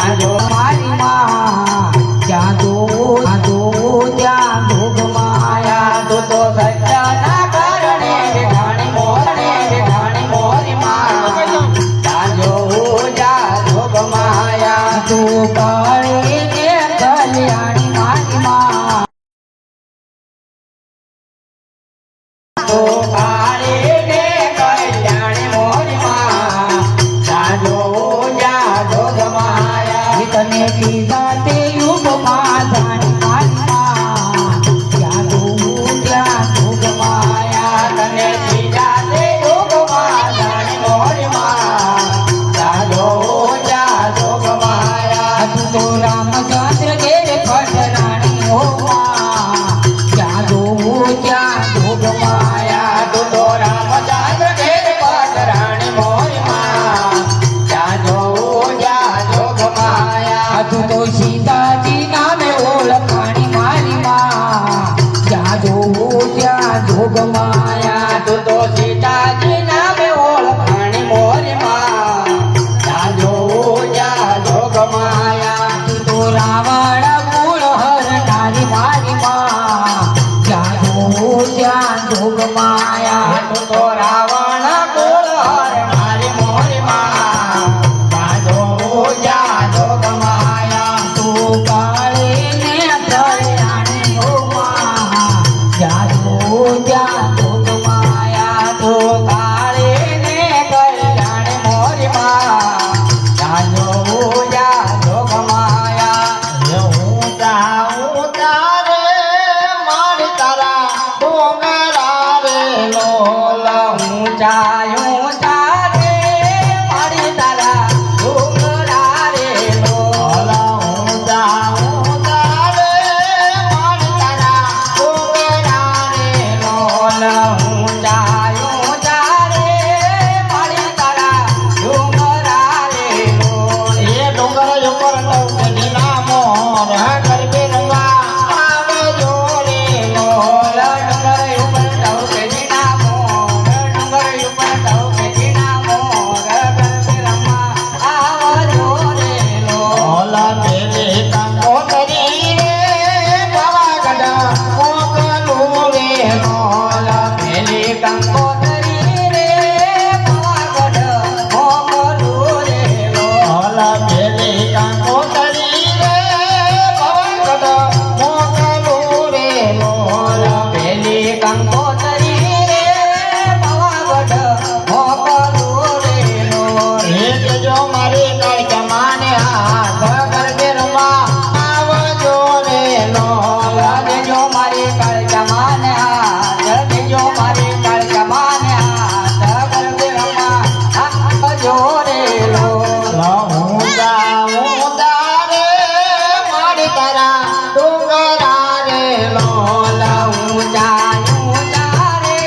જાજો મારી માં જાજો જાજો ત્યાં જોગ માયા તું તો સત્યના કારણે વિધાણી મોરી માં જાજો જા જોગ માયા તું કાળી ને કલ્યાણી મારી માં તો કાળી ને કલ્યાણી મોરી માં જાજો જા જોગ માયા તને કીધા તે યુગમાં જાણી મારી માં જાજો જા જોગ માયા તને કીધા તે યુગમાં જાણી મોરી માં જાજો જા જોગ માયા તું તો રામચંદ્ર ઘેર પટરાણી હો માં જાજો જા જોગ માયા તું તો રામચંદ્ર ઘેર પટરાણી મોરી માં જાજો જા જોગ માયા તું તો સીતાજી નામે ઓળખાણી મારી માં જાજો જા જોગ માયા તું તો સીતાજી નામે ઓળખાણી મોરી માં જાજો જા જોગ માયા તું તો રાવણ મૂળ હરનારી મારી માં જાજો જા જોગ માયા તું તો રાવણ મૂળ હરનારી મોરી માં જાજો જા જોગ માયા તું કાળી ને કલ્યાણી હો માં જાજો જા જોગ માયા તું કાળી ને કલ્યાણી મોરી માં જાજો જા જોગ માયા હું તારે મારી તારા ડોંગરા રે લોલા ઊંચાયું તારે મારી તારા ડુંગરા રે લોલા હું તારે મારી તારા ડોંગરા રે લોલા ઊંચાયું તારે મારી તારા ડુંગરા રે લોલ એ ડુંગર ઉપર નવકડી ના મોર ગરબે રંગા આવજો રે લોલા ડુંગર ઉપર ટવકે જીના મોર ડુંગર ઉપર ટવકે જીના મોર ગરબે રમવા આવજો રે લોલ લોલા પેલે કંકોતરી રે પાવાગઢ મોકલું રે લોલા પેલી કંકોતરી રે પાવાગઢ મોકલું રે લોલ લોલા પેલે કંકોતરી રે પાવાગઢ મોકલું રે લોલા પેલી કંકોતરી રે પાવાગઢ મોકલું રે લોલ એ કેજો મારી કાળકા માને હાથ ગરબે રમવા આવજો રે લોલા દેજો મારી કાળકા માને હાથ દેજો મારી કાળકા માને હાથ ગરબે રમવા આવજો રે લોલ હું તારે મારી તારા ડુંગરા રે લોલા ઊંચાયું તારે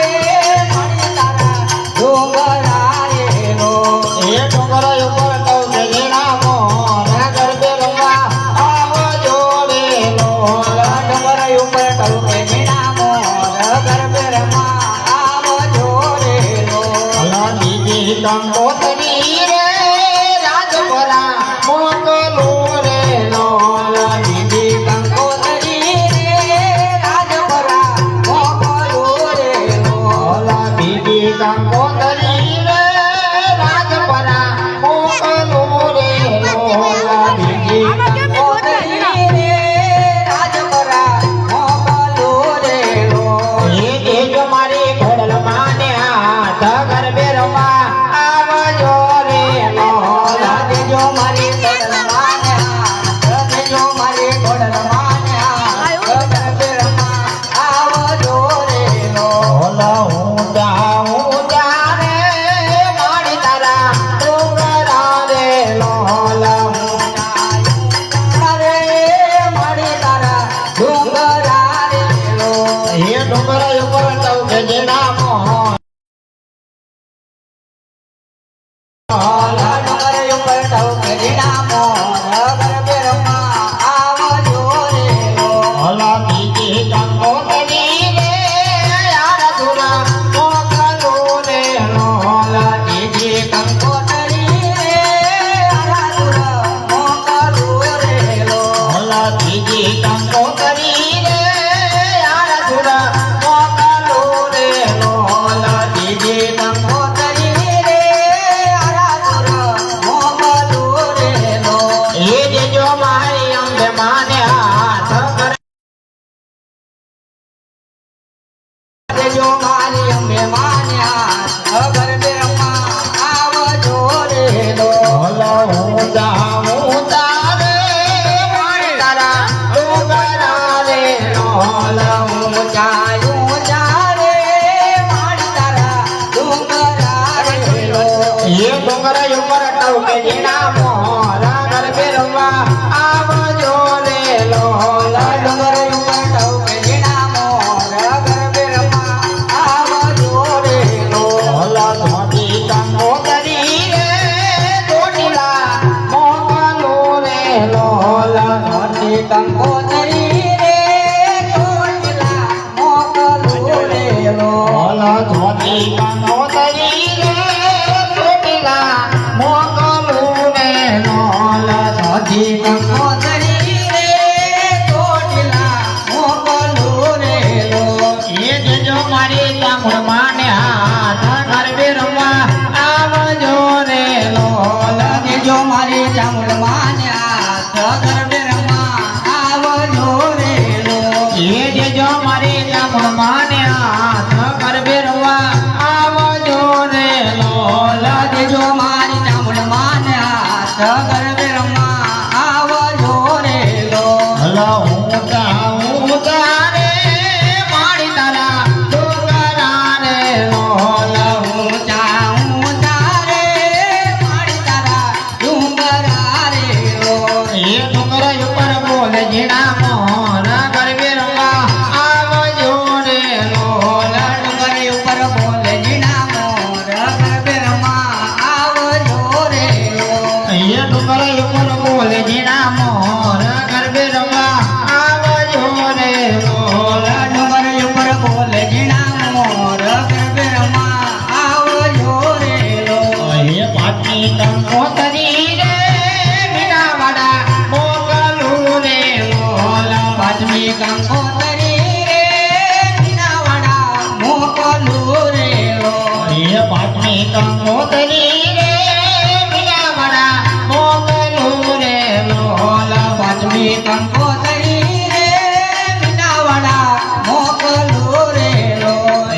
મારી તારા ડુંગરા રે લોલ એ ડુંગર ઉપર કૌશે જીણા મોર ગરબે રમવા આવજો રે લોલા ડુંગર ઉપર ટવકે જીણા મોર ગરબે રમવા આવજો રે લોલ બીજી કંકોતરી રે રાજપરા મોકલું રે લોલા બીજી કંકોતરી રે રાજપરા મોકલું રે લોલ બીજી કંકોતરી રે રાજપરા મોકલું રે લોલા બીજી કંકોતરી રે રાજપરા મોકલું રે લોલ એ દેજો મારી ઘોડલ માને હાથ ગરબે રમવા આવજો રે લોલા દેજો મારી ધોતી કંકોતરી રે ચોટીલા મોકલું રે લો બોલો ધોતી કંકોતરી રે ચોટીલા મોકલું રે લોલ ધોતી કંકોતરી રે ચોટીલા મોકલું રે લો એ દેજો મારી ચામુંડ માને હાથ ગરબે રમવા આવજો રે લોલ દેજો મારી ચામુંડ માન્યા ગરબે રમવા આવજો રે લો એ દેજો મારી ચામુંડ માને હાથ ગરબે રમવા આવજો રે લોલ દેજો મારી ચામુંડ માન્યા ગરબે રમવા આવજો રે લો હલો હું તારે મારી તારા ડોગરા રે લોલ ઊંચા ઊંચા રે મારી તારા ડુંગરા રે લો એ ડુંગર ઉપર બોલ જીણા મોર ગરબે રમવા આવજો રે લોલ ડુંગર ઉપર બોલે જીણા મોર ગરબે રમવા આવજો રે લો એ ડુંગર ઉપર બોલ જીણા મોર ગરબે રમવા આવજો રે લોલ ડુંગર ઉપર બોલે જીણા મોર ગરબે રમવા આવજો રે લો એ પાટની કંકોતરી રે મીનાવાડા મોકલું રે લોલ પાંચમી કંકોતરી રે મીનાવાડા મોકલું રે લો એ પાટની કંકોતરી રે મીનાવાડા મોકલું રે લોલ પાંચમી કંકોતરી રે મીનાવાડા મોકલું રે લો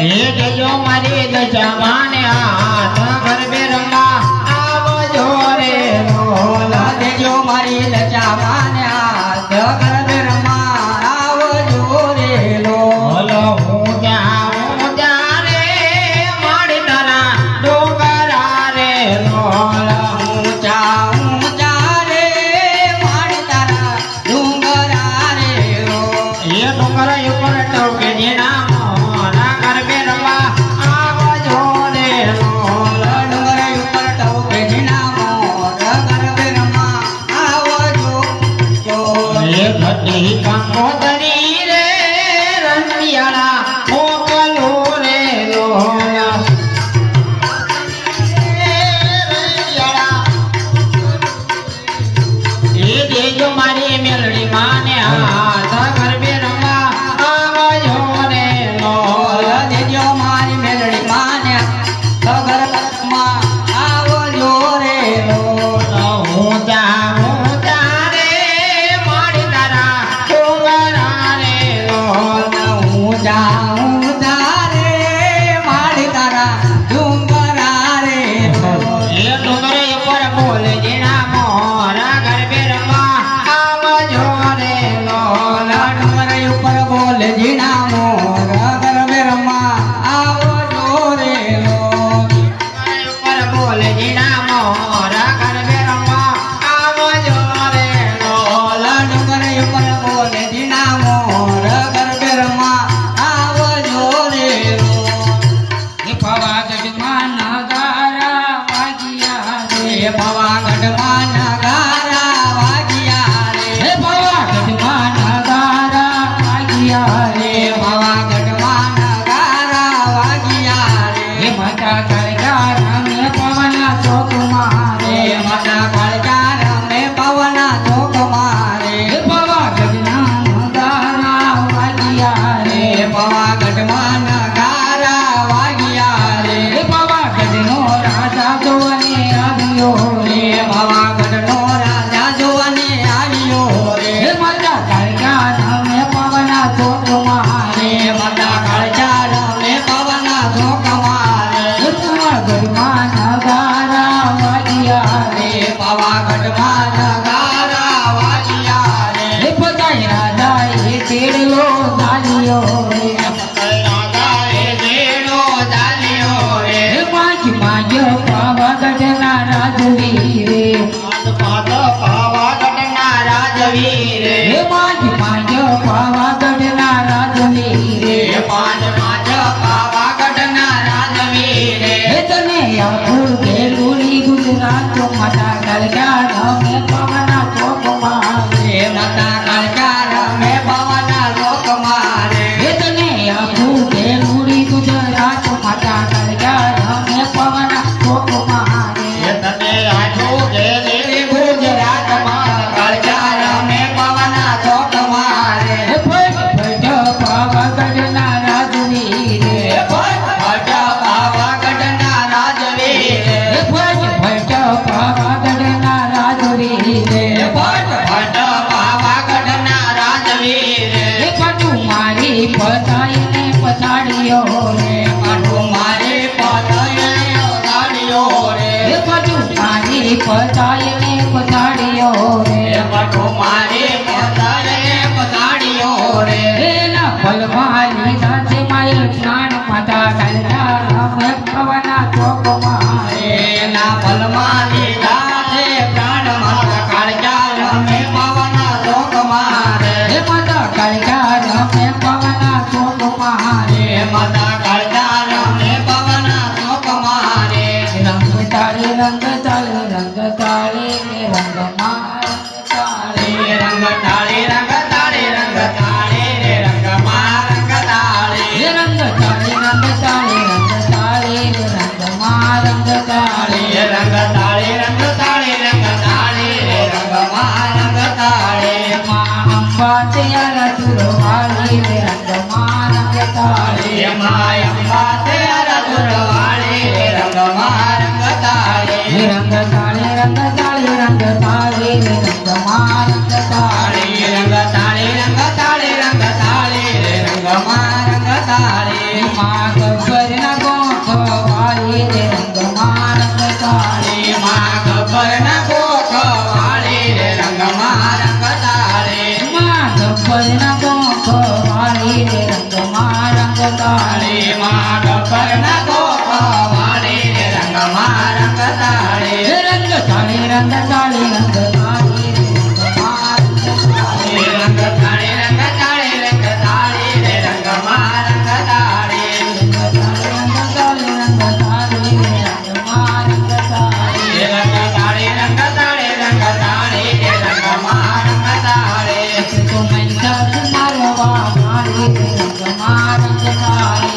એ દેજો મારી દશા માને હાથ ગરબે રમવા આવજો રે લોલ દેજો મારી લજા માન્યા ગરબે રમવા આવજો રે લો બોલો હું ત્યાં રે મારી તારા ડોગરા રે લોલ ઊંચા ઊંચા રે મારી તારા ડુંગરા રે લો એ ડુંગર ઉપર ટોકે જીણા મોરા ગરબે રમવા આવજો રે લોલ ડુંગર ઉપર ટોકે જીણા મોર ગરબે રમવા આવજો જો એ ઘટી કંકોતરી રે રંગિયાળા મોકલું રે લોલ એ દેજો મારી મેલડી માને હાથ ગરબે રમવા આવજો રે લોલ દેજો મારી મેલડી માન્યા ગરબે રમવા આવજો રે લો હું ત્યાં રે મારી તારા ડોગરા રે લોલ ઊંચા ઊંચા રે મારી તારા ડુંગરા રે લો એ ડુંગર ઉપર બોલ જીણા મોરા ગરબે રમવા આવજો રે રે એ ભટ પાવાગઢના રાજવીર એ પટુ મારી પતાઈને પછાડ્યો રે પાટું મારે પતયને ગાડીઓ રે એ પટુ મારી પતાઈને પછાડ્યો રે એ પાટું મારે પતયને પગાડીઓ રે એના ફલમાં લીધા છે માય જ્ઞાન માતા કાલના રામે ભવના ચોકમાં એના ફલમાં લીધા છે પ્રાણ માતા કાળજા રમે પવના લોકમાં રે હે માતા કાલકા રામે ભવના ચોકમાં એ માતા કાળજા રમે પવના લોકમાં રે રંગ તાળે રંગ તાળે રંગ તાળે ને રંગમાં રંગ તાળે રંગ તાળે રંગ તાળે રંગ તાળે રે રંગમાં રંગ તાળે હે રંગ તાળે રંગ તાળે રંગ તાળે ને રંગમાં રંગ તાળે રંગ તાળે રંગ તાળે રંગ તાળે રે રંગમાં રંગ તાળે માં અંબા તૈયાર સુરવાળી ને રંગમાં રંગ તાળે માય અંબા તેરા દુરવાળી રે રંગમાં રંગ તાળે હે રંગ તાળે રંગ તાળે રંગ તાળે ને રંગમાં રંગ તાળે રંગ તાળે રંગ તાળે રંગ તાળે રે રંગમાં રંગ તાળે માં ગબ્બરના ગોખ વાળી ને રંગમાં રંગ તાળે માં ગબ્બરના ગોખ વાળી રે રંગમાં રંગ તાળે માં ગબ્બરના ગોખ વાળી ને રંગમાં રંગ તાળે માં ગબ્બરના ગોખ વાળી રે રંગમાં રંગ તાળે હે રંગ તાળે રંગ તાળે રંગ તાળે ને રંગમાં રંગ તાળે રંગ તાળે રંગ તાળે રંગ તાળે રે રંગમાં રંગ તાળે રંગ તાળે રંગ તાળે ને રંગમાં રંગ તાળે રંગ તાળે રંગ તાળે રંગ તાળે રે રંગમાં રંગ તાળે તો મૈયા મારવા મારી ને રંગમાં રંગ તાળે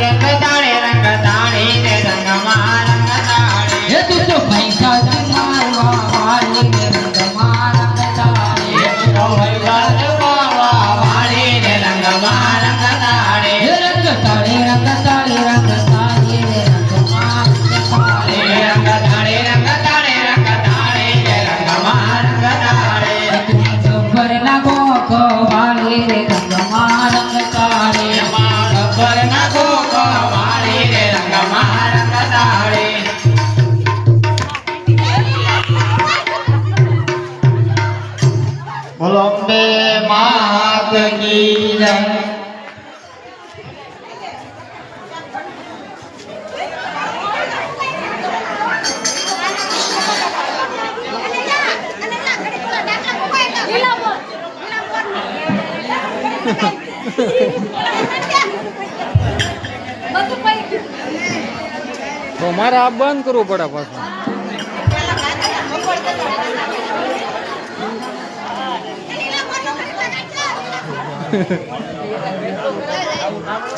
રંગ તાળે રંગ તાળે રે રંગમાં રંગ તાળે હે તું તો પૈસા મારવા મારી ને રંગમાં રંગ તાળે વાળી રે રંગમાં રંગ તાળે હે રંગ તાળે રંગ તાળે રંગ તાળે ને રંગમાં રંગ તાળે રંગ તાળે રંગ તાળે રંગ તાળે રે રંગમાં રંગ તાળે ગબ્બરના ગોખ વાળી રે રંગમાં રંગ તાળે ગબ્બરના ગોખ વાળી રે રંગમાં રંગ તાળે બોલો અંબે માત કી જય તો મારે આ બંધ કરવું પડે પાછું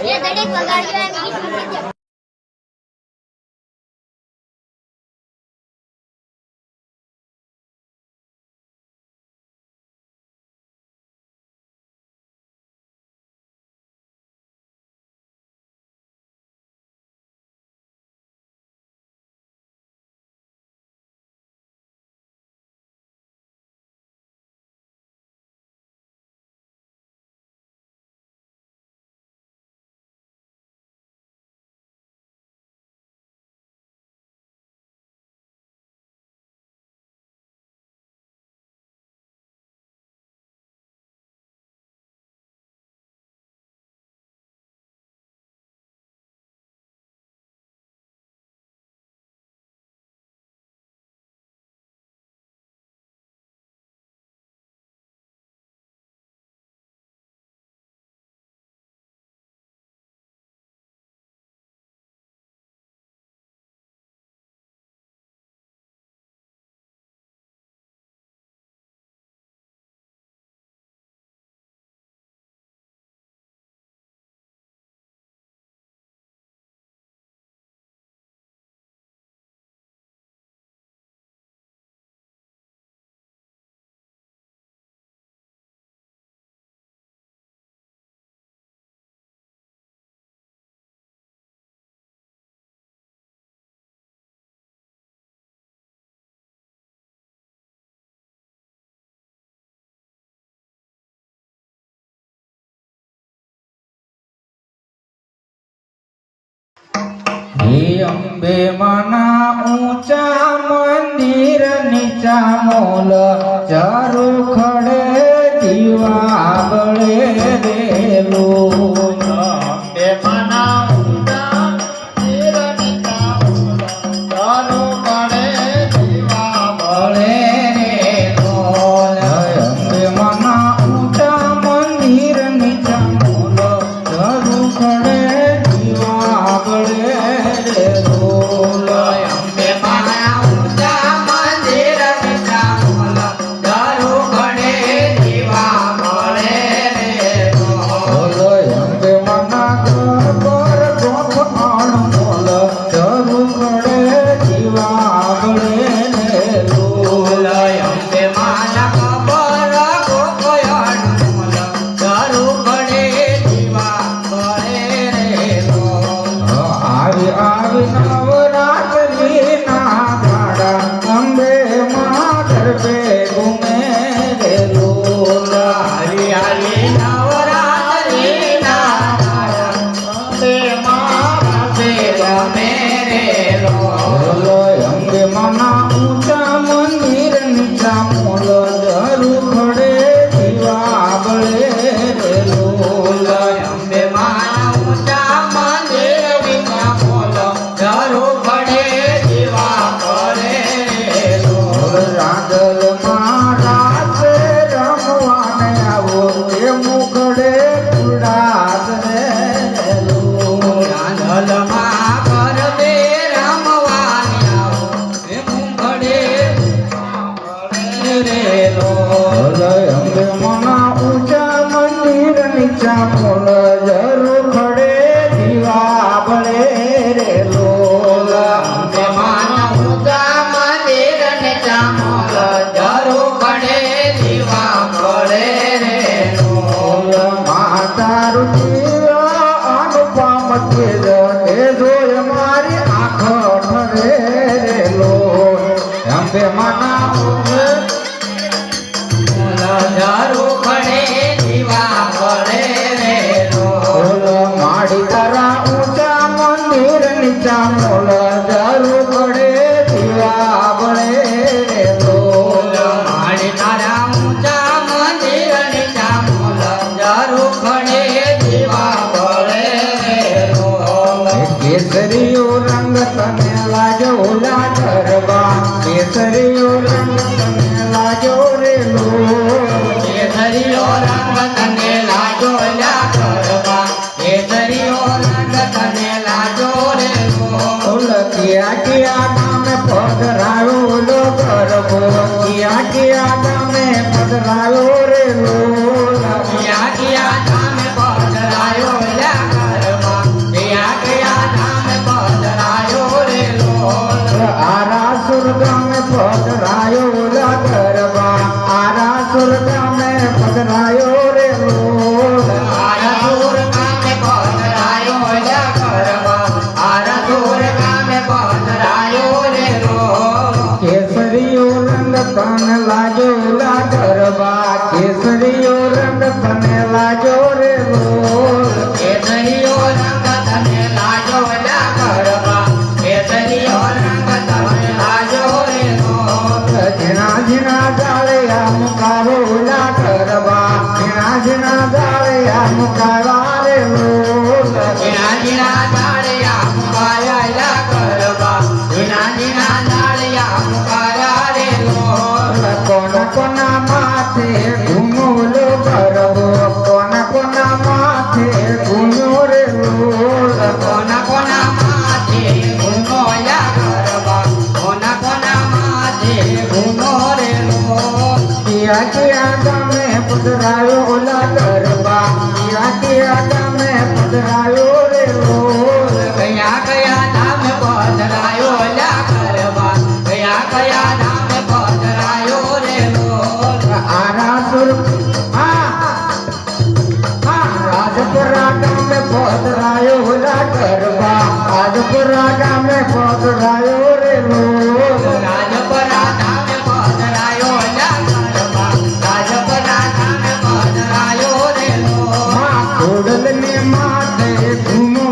એ દરેક વગાડ્યો એમ ગીત મૂકી દે. અંબે માના ઊંચા મંદિર નીચા મોલ ચારુ ખડે દીવા બળે રેલું અંબે માના ઊંચા મંદિર નીચા મોલ ચારુ ખડે દીવા બળે રેલું અંબે માના ઊંચા મંદિર નીચા મોલ ચારુ ખડે દીવા બળે રેલું અંબે માના ઊંચા મંદિર નીચા મોલ ચારુ ખડે દીવા બળે રેલો અંબે માના ઘર પર ગોપણ મોલ ચારુ ખડે દીવા બળે રેલું અંબે માના કબર ગોપયણ મોલ ચારુ ખડે દીવા બળે રેલો આવી આવી નવરાત્રી ના દાડા અંબે માં ગરબે ઘૂમે રેલું હરી હરી નવરાત્રિના અંબે માં રમે રેલો અંબે માના ઊંચા મંદિર નીચા મોલ ધરુ ખડે દીવા બળે રેલું અંબે માના ઊંચા મંદિર નીચા મોલ ચારુ ખડે દીવા બળે રેલો રાંદલ માં રાસ રમવાને આવો એ મુખડે ગુડાદ રેલું રાંધલમાં ગરબે રમવાની આવો એ મૂંગડે રેલો અંબે માના ઊંચા મંદિર નીચા મોલ જરુ ખડે દીવા બળે રેલોલ અંબે માના ઊંચા મંદિર નીચા મોલ ચારુ ખડે દીવા બળે રેલો માતા રૂચિ અનુપમ તેજ એ જોય મારી આંખ ઠરે રેલો અંબે માના ચારુ ખડે દીવા બળે રેલો માડી તારા ઊંચા મંદિર નીચા મોલ જરુ ખડે દીવા બળે રેલો મારી તારા ઊંચા મંદિર નીચા મોલ ચારુ ખડે દીવા બળે રેલો કેસરીઓ રંગ તને લાજો લા ગરબા કેસરીઓ રંગ તને લાજો રેલો કેસરીયો રંગ તને લાજો લ્યા ગરબા કેસરીયો રંગ તને લાજો રેલો કિયા કિયા ગામે પધરાયો લો ગરબો કિયા ગામે પધરાયો રેલો કિયા કિયા ધામે પધરાયો લ્યા ગરબા કિયા ધામે પધરાયો રેલો આરાસુર ગામે પધરાયો લા ગરબા આરાસુર ગામે પધરાયો રેલો આરસુર ગામે પધરાયો લ્યા ગરબા આરસુર ગામે પધરાયો રેલો કેસરીઓ રંગ તને લાજો લા ગરબા કેસરીઓ રંગ તને લાજો રેલો કેસરીયો રંગ તને લાજો લ્યા ગરબા કેસરીયો રંગ તને લાજો રેલો ઝીણા ઝીણા જાળિયા મુકારો લા ગરબા ઝીણા ઝીણા જાળિયા મુકાવા રેલો ઝીણા ઝીણા ઝાડિયા મુકાયા લ્યા ગરબા ઝીણા ઝીણા ઝાડિયા મુકાયા રેલો કોના કોના માથે ઘૂમોલો ગરબો કોના કોના માથે ઘૂમો રેલો કોના કોના માથે ઘૂમો લ્યા ગરબા કોના કોના માથે ઘૂમો રેલો કિયા કિયા ગામે પધરાયો ઓલા ગરબા કિયા ગામે પધરાયો રેલો કયા કયા ધામે પધરાયો લ્યા ગરબા કયા કયા ધામે પધરાયો રેલો આરાસુર રાજપુરા ગામે પધરાયો ઓલા ગરબા રાજપુરા ગામે પધરાયો રેલો રાજપરા ધામે પધરાયો લ્યા ગરબા રાજપરા ધામે પધરાયો રેલો ખોડલ ને માથે ઘૂમો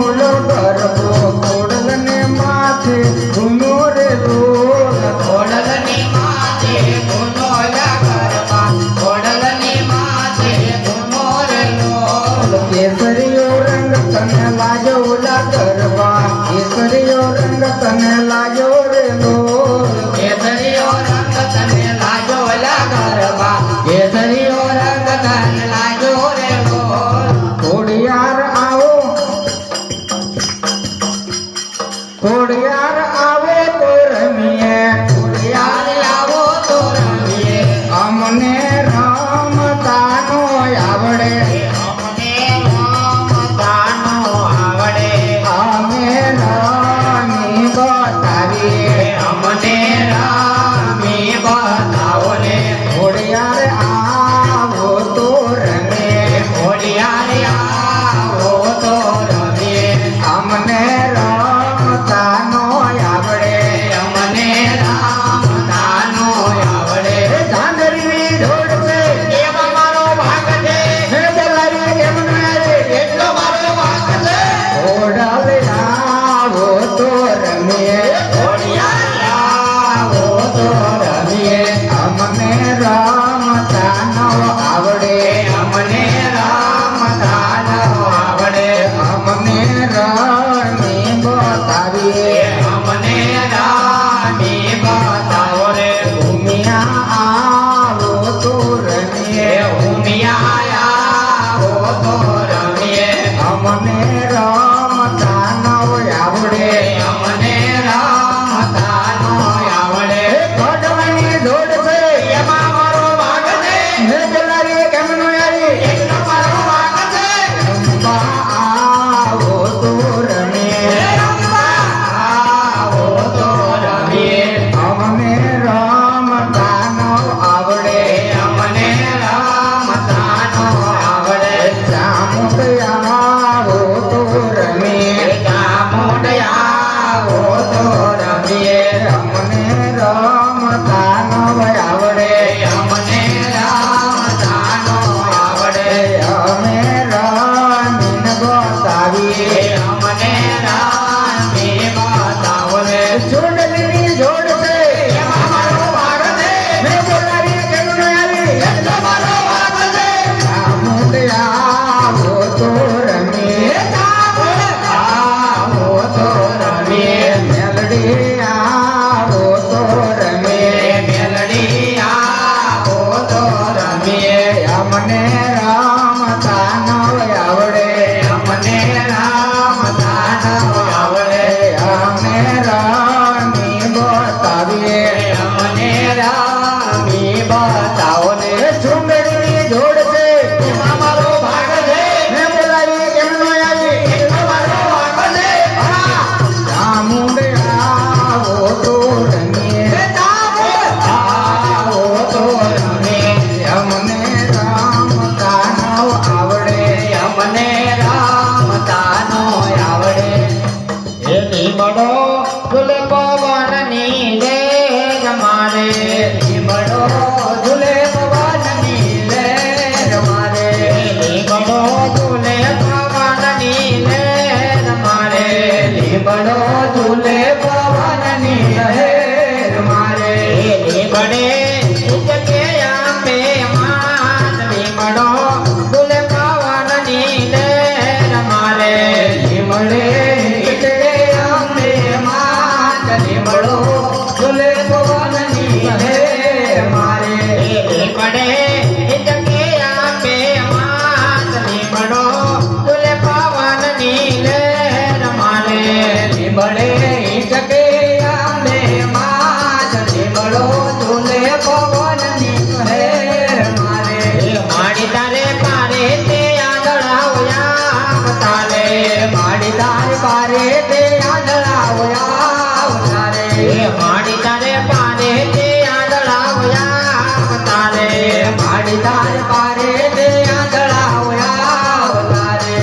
કેસરીઓ રંગ તન લાગ્યો રે લોલ ખોડિયાર આવો ખોડિયાર આવો તો રમીએ યાર આવો તો રમીએ અમને રમતાનો આવડે અમને રમતાનો આવડે અમે રમી બતાવીએ અમને રમી બતાવો ને ખોડિયાર આવો તો રમીએ ઘોડિયાર આવો તો રમીએ અમને રમતાનો આવડે અમને રમતાનો આવડે ચાંદરીની ઢોળ છે એમાં મારો ભાગ છે હે બોલાવી કેમ ન આવે એટલો મારો ભાગ છે ઘોડાવે આવો તો રમીએ ઘોડિયાર આવો તો રમીએ અમને રમતાનો આવડે અમને રમતાનો આવડે અમને રમી બતાવીએ અમને રમી બતાવો રે ભૂમિયા આવો તો રમીએ ઉમિયા આવો તો રમીએ અમને રમતાનો આવડે અમને રમતાનો આવડે ઘોડવાની ઢોળ છે એમાં મારો ભાગ છે હે બોલાવી કેમ ન આવી એટલો મારો ભાગ છે રમવા આવો તો રમીએ આવો તો રમીએ અમને રમતાનો આવડે અમને રમતાનો આવડે ચામુંડ આવો તો રમીએ આવો તો રમીએ અમને રમતાનો આવડે અમને રમતાનો આવડે અમે રમીને બતાવીએ અમને રમી બતાવો રે ચૂંડલીની જોડ છે એમાં મારો ભાગ છે મેં બોલાવી કેમ ન આવી એટલો મારો ભાગ છે ચામુંડ આવો તો રમીએ આવો તો રમીએ મેલડી આવો તો રમીએ મેલડી આવો તો રમીએ અમને રમતાનો આવડે અમને રમતાનો આવડે અમે રમી બતાવીએ અમને રમી બતાવો ને ચૂંદડીની જોડ છે એમાં મારો ભાગ છે મેં બોલાવી કેમ ન આવી એટલો મારો ભાગ છે ચામુંડ આવો તો રમીએ આવો તો રમીએ અમને રમતાનો આવડે અમને રમતાનો આવડે એ લીમડો ઝૂલે પવનની લેર મારે લીમડો ઝૂલે પવનની લેર મારે લીમડો ઝૂલે પવનની લેર મારે લીમડો ઝૂલે પવનની લહેર મારે લીમડે જગે આંબે માત લીમડો ઝૂલે પવનની લેર મારે લીમડે જગે આંબે માત લીમડો ઝૂલે પવનની લહેર મારે લીમડે જગે આંબે માત લીમડો ઝૂલે પવનની લહેર મારે લીમડે જગે આંબે માત લીમડો ઝૂલે પવનની લહેર મારે માડી તારે પારે તે આંધળાવ્યા તારે માડી તારે પારે તે આંધળાવ્યા તારે માડી તારે પારે તે આંધળાવ્યા તારે માડી તારે પારે તે આંધળાવ્યા તારે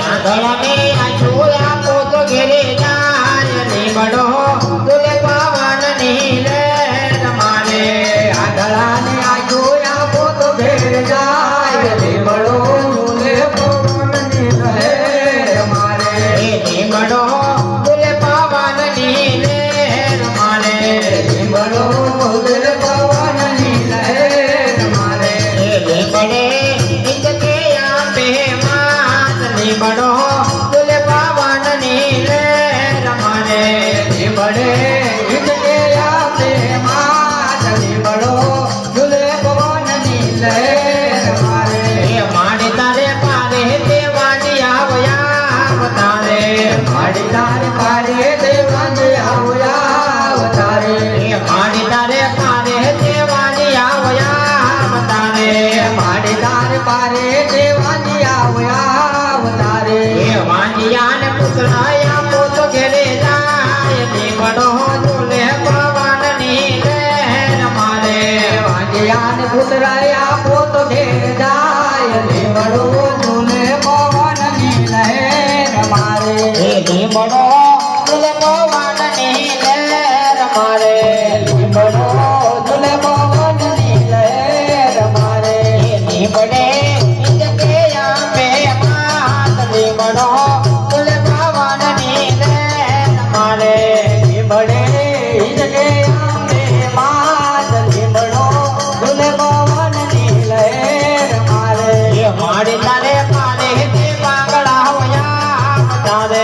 આંધળાને આછોયા પોત ઘેરે જાય લીમડો ઝૂલે પવનની લહેર મારે આંધળાને આછોયા પોત ઘેરે જાય લીમડો ઝૂલે પવનની લહેર મારે લીમડો ઝૂલે પવનની લહેર મારે લીમડો ઝૂલે પવનની લહેર મારે લીમડે અને કૂતરાય આપો તો ઘેર જાય લીમડો ઝૂલે પવન ની લહેર મારે એ લીમડો ઝૂલે પવન ની લહેર મારે લીમડો ઝૂલે પવન ની લહેર મારે એ લીમડે ઈજકે અંબે માત લીમડો ઝૂલે પવન ની લહેર મારે લીમડે હિંચકે અંબે માત લીમડો ઝૂલે પવન ની લહેર મારે એ માડી તારે પાલે તે પાંગડા હોયા તારે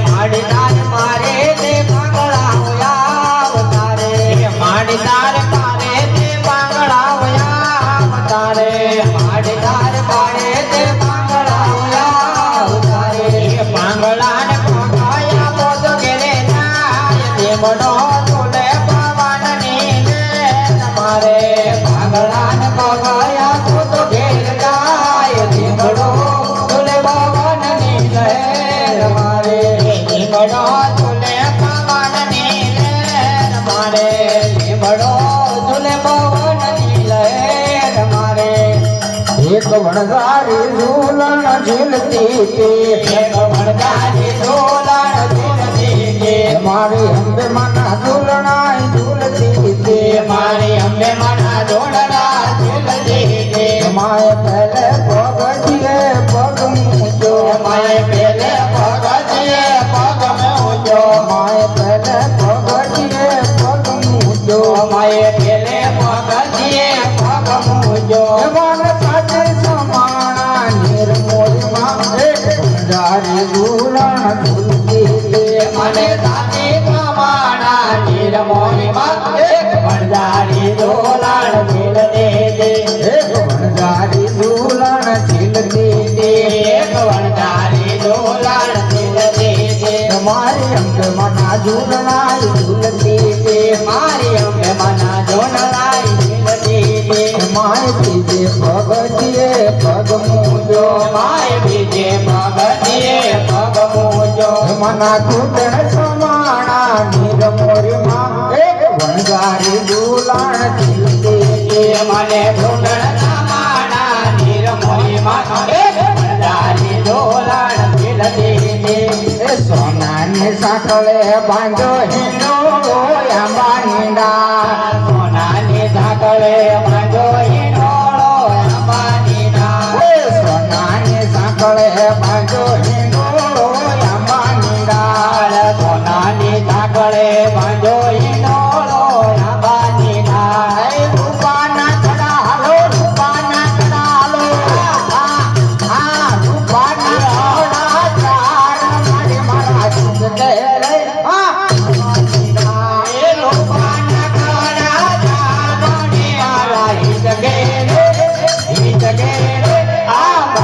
માડી તાર મારે તે પાંગળા હોયા તારે માડી તારે પાલે તે પાંગડા હોયા તારે માડી તાર પાડે તે પાંગળા હોયા તારે એ પાંગડા ને પગાયા પોતો ઘેરે જાય લીમડો ઝૂલે પવન ની લહેર મારે પાંગળા ને પગાયા તો ઘેર જાય લીમડો ઝૂલે પવન ની લહેર મારે લીમડો ઝૂલે પવન ની લહેર મારે લીમડો ઝૂલે પવન ની લહેર મારે એક વણઝારી ઝૂલણ ઝૂલતી તે એક વણઝારી ઝૂલણ ઝૂલતી તે મારી અંબે માના ઝૂલણાય ઝૂલતી તે મારી અંબે માના ઝૂલણા ઝૂલતી તે માય પહેલે પગથિયે પગ મૂક્યો માએ પેલે પગથિયે પગ મૂક્યો માય પહેલે પગથિયે પગ મૂક્યો માએ પેલે પગથિયે પગ મૂક્યો એવાને સાચે સમાણા નિર્મોહીમાં એક વણઝારી ઝૂલણ ઝૂલતી તે મને સાચી પ્રમાણા નિર્મોહીમાં એક વણઝારી ઝૂલણ ઝૂલતી તે એક વણઝારી ઝૂલણ ઝીલતી તે એક વણઝારી ઝૂલણ ઝૂલતી તે મારી અંબે માના ઝૂલણાય ઝૂલતી તે મારી અંબે માના ઝૂલણાય ઝૂલતી તે માય બીજે પગથિયે પગ મૂક્યો માય બીજે પગથિયે પગ મૂક્યો મના ઘૂંટણ સમાણા નિરમોરીમાં એક વણઝારી ઝૂલણ ઝીલતી તે મને ઘૂંટણ સમાણા નિર્મોહીમાં એક વણઝારી ઝૂલણ ઝૂલતી તે એ સોનાની સાંકળે બાંધો હિંડોળો આંબાનીના સોનાની ધાકળે બાંધો હિંડોળો અંબાનીના એ સોનાની સાંકળે બાંધો હિંડોળો આંબાનીના સોનાની ધાકળે બાંધો હિંડોળો અંબાનીના એ રૂપાના ચડાલો રૂપાના ચડાલો આ રૂપાના ચડા ચાર મારી મારા સુખ રે એ લોકોના કાળા જાગોને મારા હિત ઘેરે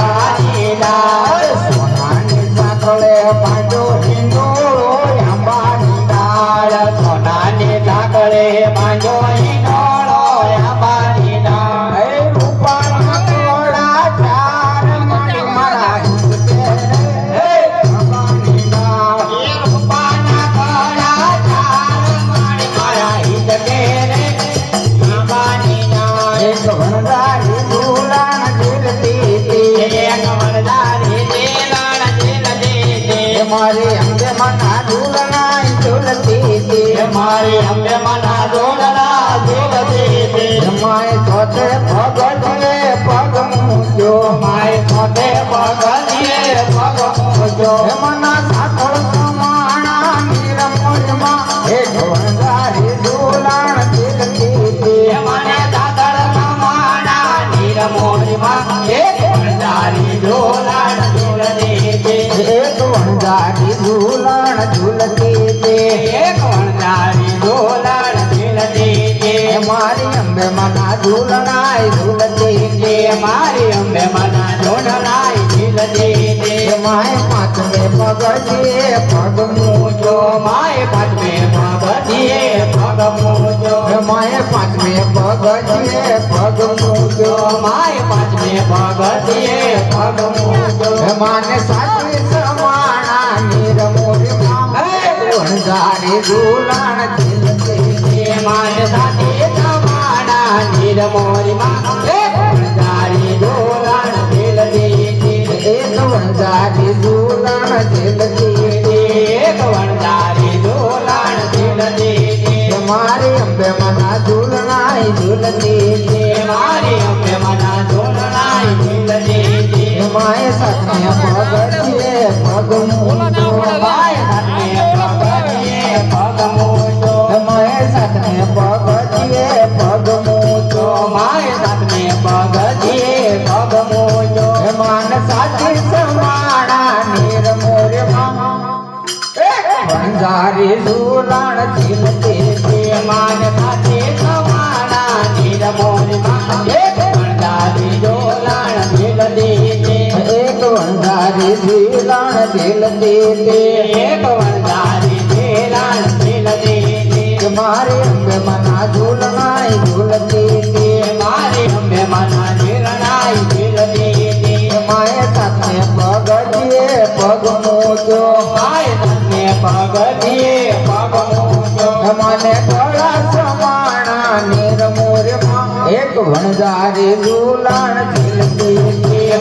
અંબાનીના સોનાની સાંકળે બાંધો હિંડોળો આંબાનીના સોનાની ધાકળે બાંધો હિંડોળો અંબાનીના એ રૂપાના ચડા ચાર મારી મારા સુખ રે આંબાનીના એ રૂપાના કાળા જાગ મારા હિત ઘેરે અંબાનીના એક વણઝારી ઝૂલણ ઝૂલતી તે એક વણઝારી ઝૂલણ ઝૂલતી તે મારી અંબે માના ઝૂલણાય ઝૂલતી તે મારી અંબે માના ઝૂલણા ઝૂલતી તે માય ચોથે પગથિયે પગ મૂક્યો માય મોઢે પગથિયે પગ મૂક્યો મના સાંકળ સમાણા નિરમોહીમાં એક વણઝારી ઝૂલણ ઝીલતી તે મને દાદળ કમાણા નીરમોહીમાં એક વણઝારી ઝૂલણ ઝૂલતી તે એક વણઝારી ઝૂલણ ઝૂલતી તે એક વણઝારી ઝૂલણ ઝૂલતી તે મારી અંબે માના ઝૂલણાય ઝૂલતી તે મારી અંબે માના ઝૂલણાય ઝૂલતી તે માય પાંચમે પગથિયે પગ મૂક્યો માય પાંચમે પગથિયે પગ મૂક્યો માય પાંચમે પગથિયે પગ મૂક્યો માય પાંચમે પગથિયે પગ મૂક્યો માને સાચી સમાણા નિરમોહીમાં વણઝારી ઝૂલણ ઝીલતી તે માન સાથે તમારા નીર મોરી માં એક વણઝારી ઝૂલણ ઝીલતી એક વણઝારી ઝૂલણ ઝીલતી એક વણઝારી ઝૂલણ ઝીલતી મારી અંબે મના ઝૂલણાઈ ઝૂલતી મારી અંબે મના ઝૂલણાઈ ઝીલતી માય સાથે પગથિયે પગ મૂકો માય સાથે પગથિયે પગ મૂકો માય સાથે પગથિયે પગ મૂકો માય સાથે પગથિયે પગ મૂકો માન સાથી સમાણા નીર મોરમાં વણઝારી ઝૂલણ ઝીલતી માન સાથે સમાણા નીર મોરમાં એક વણઝારી ઝૂલણ ઝીલતી એક વણઝારી ઝીલણ ઝીલતી એક વણઝારી ઝીલણ ઝીલતી મારી અંબે મના ઝૂલણાઈ ઝૂલતી મારી અંબે મના ઝીલણાઈ ઝીલતી માય સાથે પગથિયે પગ મૂકો માય સાથે પગથિયે પગ મૂકો મને ગળા સમાણા નીર મોરમાં એક વણઝારી ઝૂલણ ઝીલતી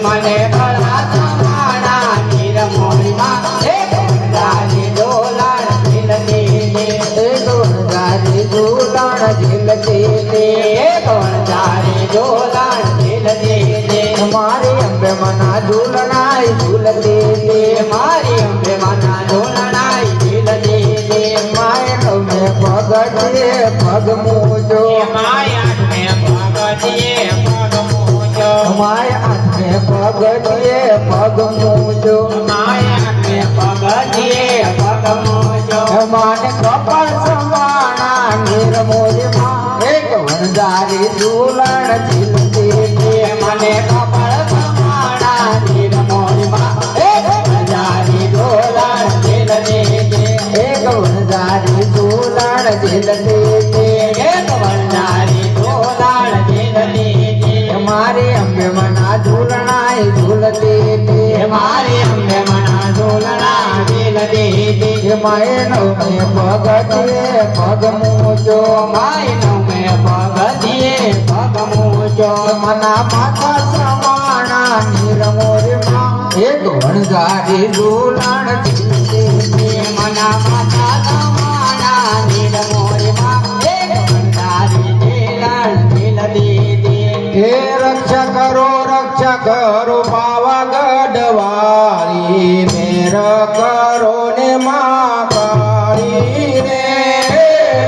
મને ગળા સમાણા નીર મોરીમાં એક વણઝારી ઝૂલણ ઝીલતી એક વણઝારી ઝૂલણ ઝીલતી એક વણઝારી ઝૂલણ ઝીલતી મારી અંબે મના ઝૂલણાઈ ઝૂલતી મારી અંબે મના ઝૂલણાઈ ઝીલતી માય નવમે પગથિયે પગ મૂજો માય આઠમે પગથિયે પગ મૂકો માય આઠમે પગથિયે પગ મૂજો માય આઠમે પગથિયે પગ મૂકો માને કપાળ સમાણા નીર મોરીમાં એક વણઝારી ઝૂલણ ઝીલતી મને કપાળ સમાણા નીર મોરીમાં એક વણઝારી ઝૂલણ ઝીલતી એક વણઝારી ઝૂલણ ઝીલતી એક વણઝારી ઝૂલણ ઝીલતી મારી અંબે મના ઝૂલણાઈ ઝૂલતી મારી અંબે મના ઝૂલણા ઝીલતી માય નવમે પગથિયે પગ મૂજો માય નવમે પગથિયે પગ મૂકો મના માથા સમાણા નીર મોરીમાં એક વણઝારી ઝૂલણ ઝીલતી મના માતા સમાણા નીર મોરીમાં એક વણઝારી ઝીલણ ઝીલતી હે રક્ષા કરો પાવાગઢ વાળી મેર કરો ને મા કાળી રે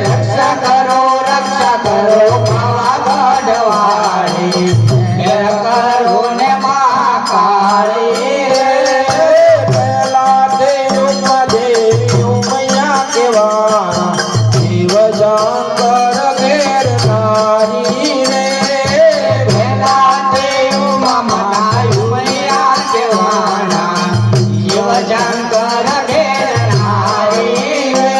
રક્ષા કરો પાવાગઢ વાળી મેર કરો ને મા કાળી રે પહેલા દેવ મૈયા કેવા જીવ જાંકર ઘેર નારી રે પેલા દેવમાં મનાયું મૈયા કેવાના શિવશંકર ઘેરનારી રે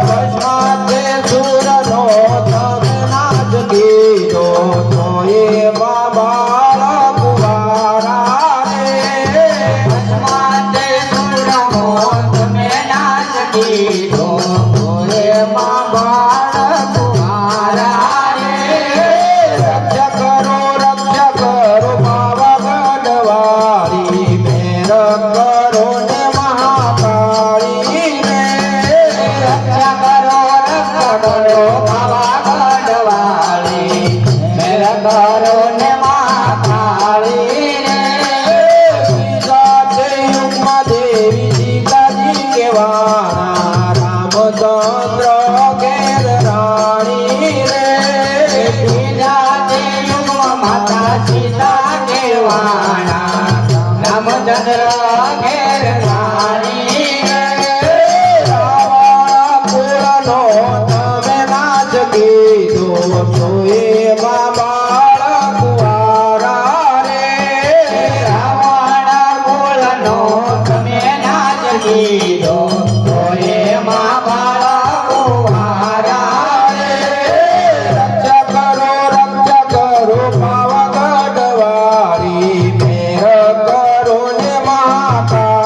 ભસ્માતે સુરનો તમે નાચ કીધો તો એ બાબા કુવારા રે ભસ્માતે સુરમો તમે નાચ કીધો એ બાબા કુમારા રે રક્ષા કરો પાવાગઢ વાળી મેર કરો ને મહાકાળી રે રક્ષા કરો પાવાગઢ વાળી મેર કરો ને મહાકાળી રે દેવી સીતાજી કેવાના રામચંદ્ર ઘેર રાણી રે બીજા દેવમાં માતા સીતા કેવાના રામચંદ્ર ઘેર રાણી રે રાવણ કુળનો તમે નાચ કીધો તો એ બાબા કુવારા રે રાવણ કુળનો તમે નાચ કીધો તો એમાં બાળા કુંવારા રે રક્ષા કરો પાવાગઢ વાળી મેર કરો ને મહાકાળી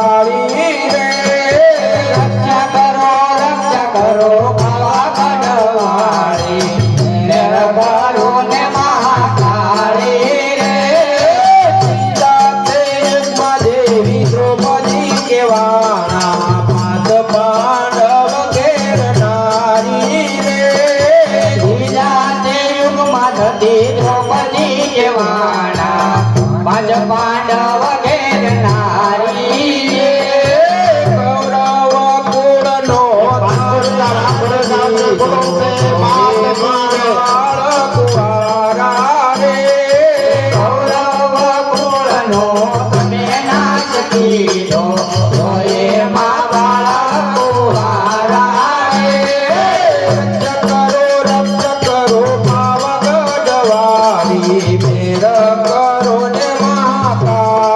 વાણા પાંચ પાંડવ ઘેર નારી કૌરવ કુળનો કુવારા રે કૌરવ કુળનો તમે નાશ કીધો તો એમાં વાળા કુંવારા રે. રક્ષ કરો પાવક જવારી મેર કરો ને મહાકાળ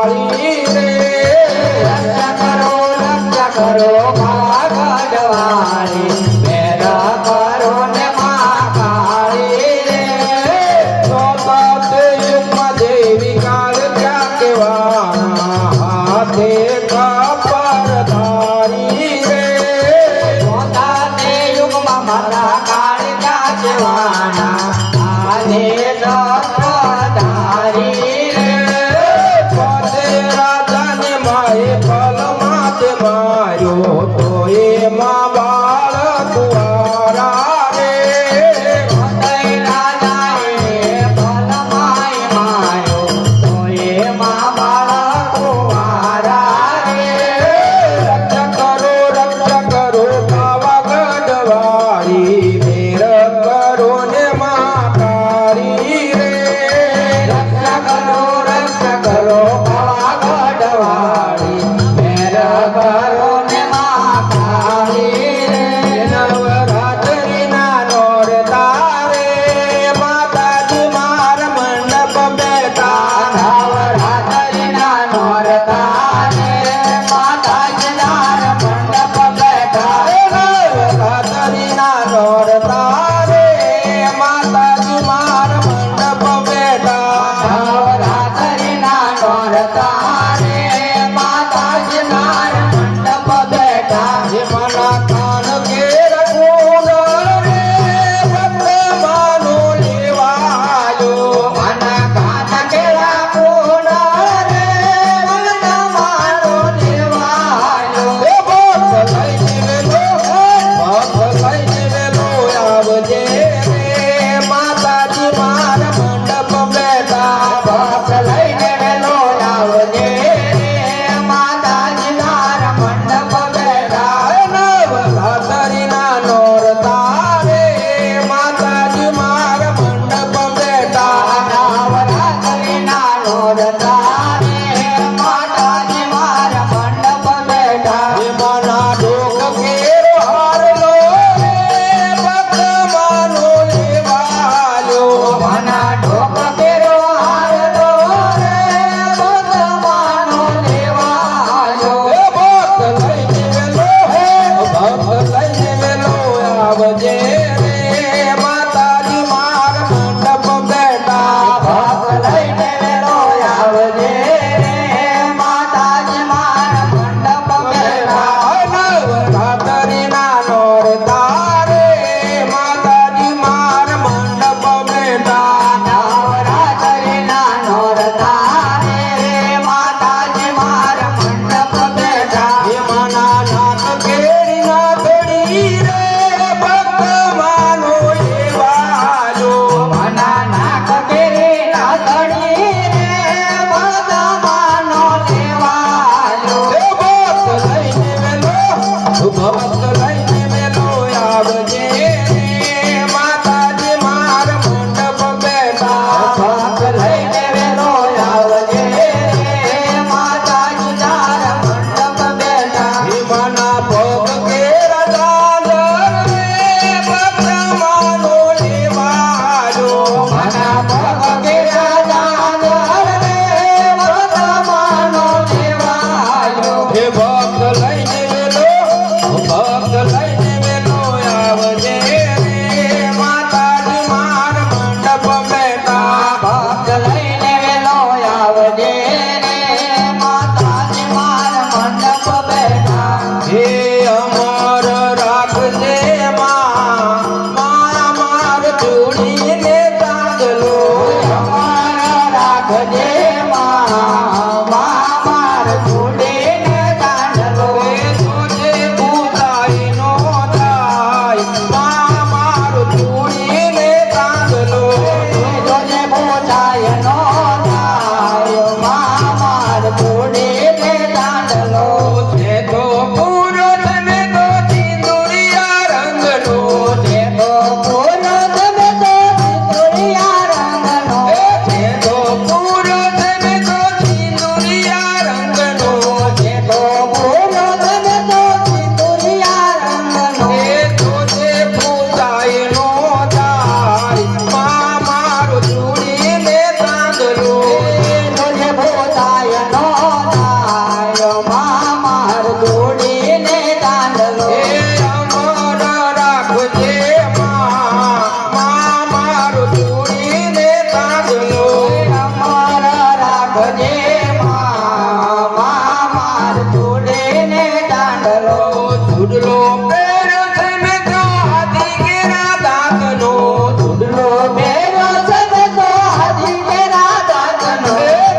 રાખજે માં માર જોડે ને દાંડલો ધૂડલો પહેર્યો છે મેં તો હાથી કેરા દાંતનો ધૂડલો પહેર્યો છે મેં તો હાથી કેરા દાંતનો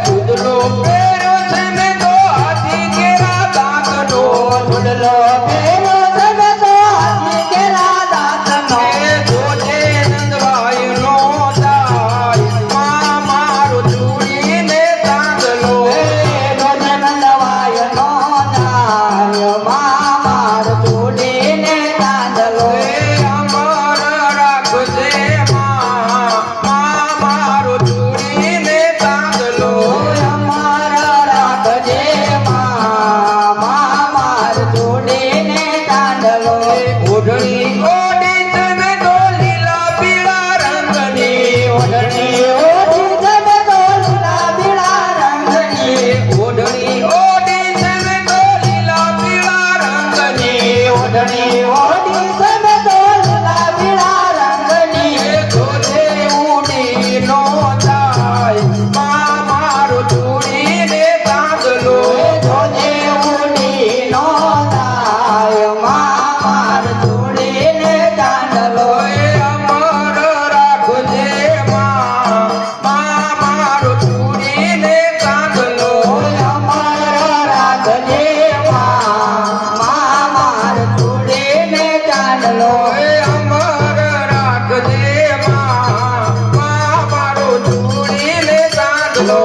ધૂડલો પહેર્યો છે મેં તો હાથી કેરા દાંતનો ધૂડલો પહેર્યો છે મેં તો હાથી કેરા દાંતનો જોજે નંદવાયનો દાય માં મારો ચૂડીને દાંતલો જોજે નંદવાયનો દાય માં માર જોડીને દાંડલો અમર રાખજે માં મારો ચૂડીને દાંતલો અમાર રાખજે માં માર જોડીને દાંડલો ઓઢણી ઓઢી તમે તો લીલા પીળા રંગની ઓઢણી ઓઢી તમે તો લીલા પીળા રંગની ઓઢણી ઓઢી તમે તો લીલા પીળા રંગની ઓઢણી ઓઢી તમે તો લીલા પીળા રંગની જોજે ઉડી નો જાય માં મારો ચૂડીને દાંતલો જોજે ઉડી નો થાય માં માર જોડીને દાંડલો અમર રાખજે માં મારો ચૂડીને દાંતલો અમાર રાખજે માં માર જોડીને દાંડલો અમર રાખજે માં મારો ચૂડીને દાંતલો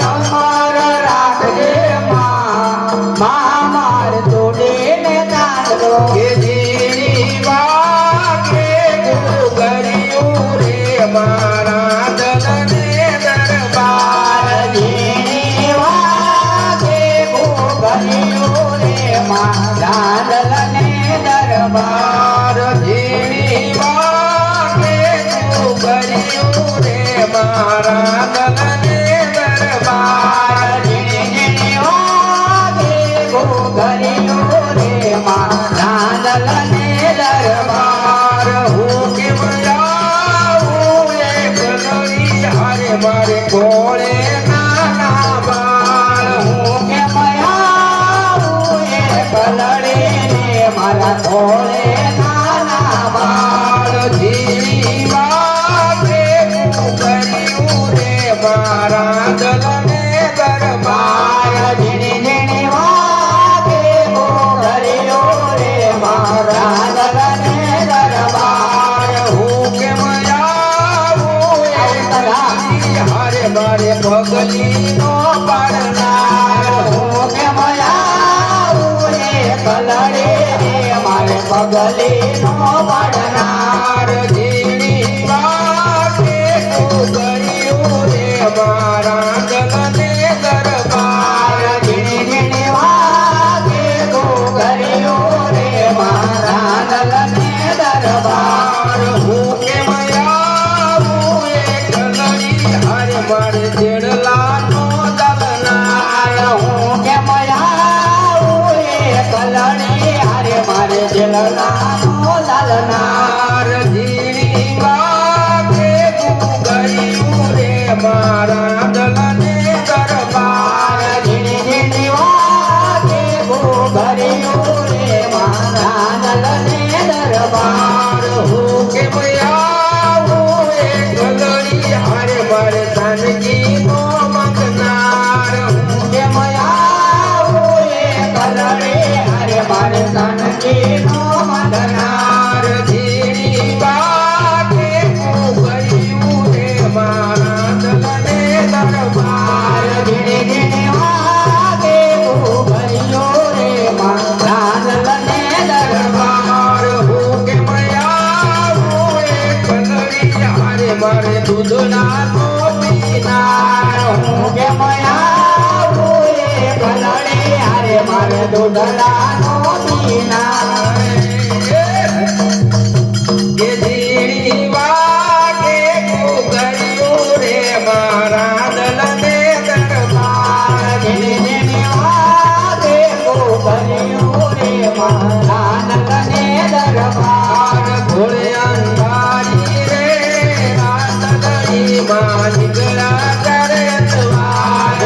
અમાર રાખજે માં માર જોડીને દાંડલો કે જીરી વાગે ગુગરિયું રે મારા દલને દરબાર જીણી વાગે ભૂગર્યું રે મારા દલને દરબાર જીરી વાગે ગુગરિયું રે મારા દલને દરબાર જીણી વાગે ભૂગર્યું રે મારા દલને દરબાર હું કેમ આવું એક નળી હારે મારે કોળે નાના બાળ હું કેમ આવું એ કલડે રે મારા થોડે નાના બાળ જીરી વાગે ગુગરિયું રે મારા દલને દરબાર ઝીણી ઝીણી વાગે ભૂગર્યું રે મારા દલને દરબાર હું કેમ આવું એક નળી હારે મારે પગલીનો પાડનાર હું કેમ આવું એ કલડે રે મારે પગલીનો પાડનાર જીરી વાગે ગુગરિયું રે મારા દલને દરબાર ઝીણી ઝીણી વાગે ભૂગર્યું રે મારા દલને દરબાર હું કેમ આવું એક નળી હારે મારે જેડલાનો દલનાર હું કેમ આવું એ કલડે હારે મારે જલનાનો દલનાર જીરી વાગે ગુગરિયું રે મારા દલને દરબાર ઝીણી ઝીણી વાગે ભૂગર્યું રે મારા દલને દરબાર હું કેમ આવું એક નળી હારે મારે જાનકીનો મંગનાર કેમ આવું એ કલડે હારે મારે સનકીનો મદનાર જીરી વાગે ગુગરિયું રે મારા દલને દરબાર ઝીણી ઝીણી વાગે ભૂગર્યું રે મારા દલને દરબાર હું કેમ આવું એક નળી હારે મારે દૂધલાનો પીનાર હું કેમ આવું એ કલડે હારે મારે દૂધલાનો પીનાર કે જીરી વાગે ગુગરિયું રે મારા દલને દરબાર ઝીણી ઝીણી વાગે ભૂગર્યું રે મારા દલને દરબાર ઘોડે અંધારી રે રાત દળી માં નીકળ્યા કરે સવાર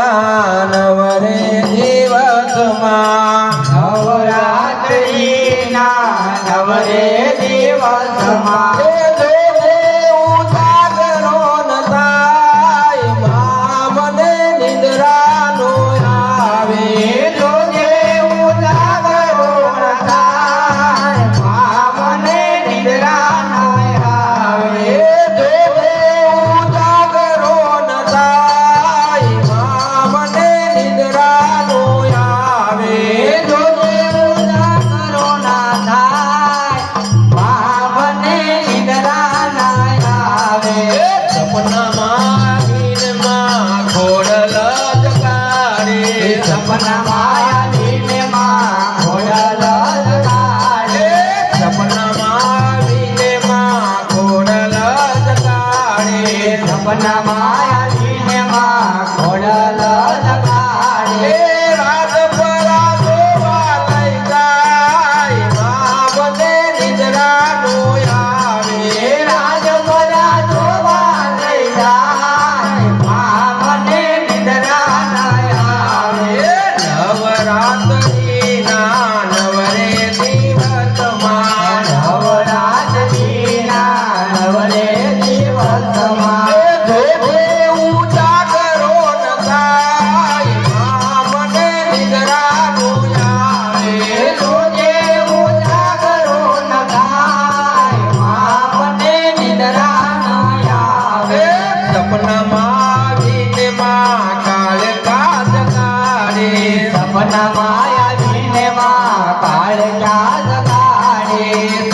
નવરે દિવસમાં નવરાત્રિના નવરે દિવસમાં ઉજાગરો ન થાય મા મને નિદ્રાનો આવે જોજે ઉજાગરો ન થાય મા મને નિદ્રા ન આવે જોજે ઉજાગરો ન થાય મા મને નિદ્રાનો આવે જોજે ઉજાગરો ન થાય મા મને નિદ્રા ન આવે સપનામાં દિનમાં ખોડલ જગાડે સપના માયા દિને માં ખોડલ જગાડે સપનામાં દિનમાં ખોડલ જગાડે સપના માયા દિને માં ખોડલ જગાડે રાત પરા જોવા લઈ જાય મા મને નિદ્રાનો આવે રાજપરા જોવા લઈ જાય મા મને નિદ્રા ન આવે નવરાત્રિના નવરે દિવસમાં નવરાત્રિના નવરે દિવસમાં જોજે ઉજાગરો ન થાય મા મને નિદ્રાનો આવે જોજે ઉજાગરો ન થાય મા મને નિદ્રા ન આવે સપનામાં દિનમાં કાળકા જગાડે સપના માયા દિને માં કાળજા જગાડે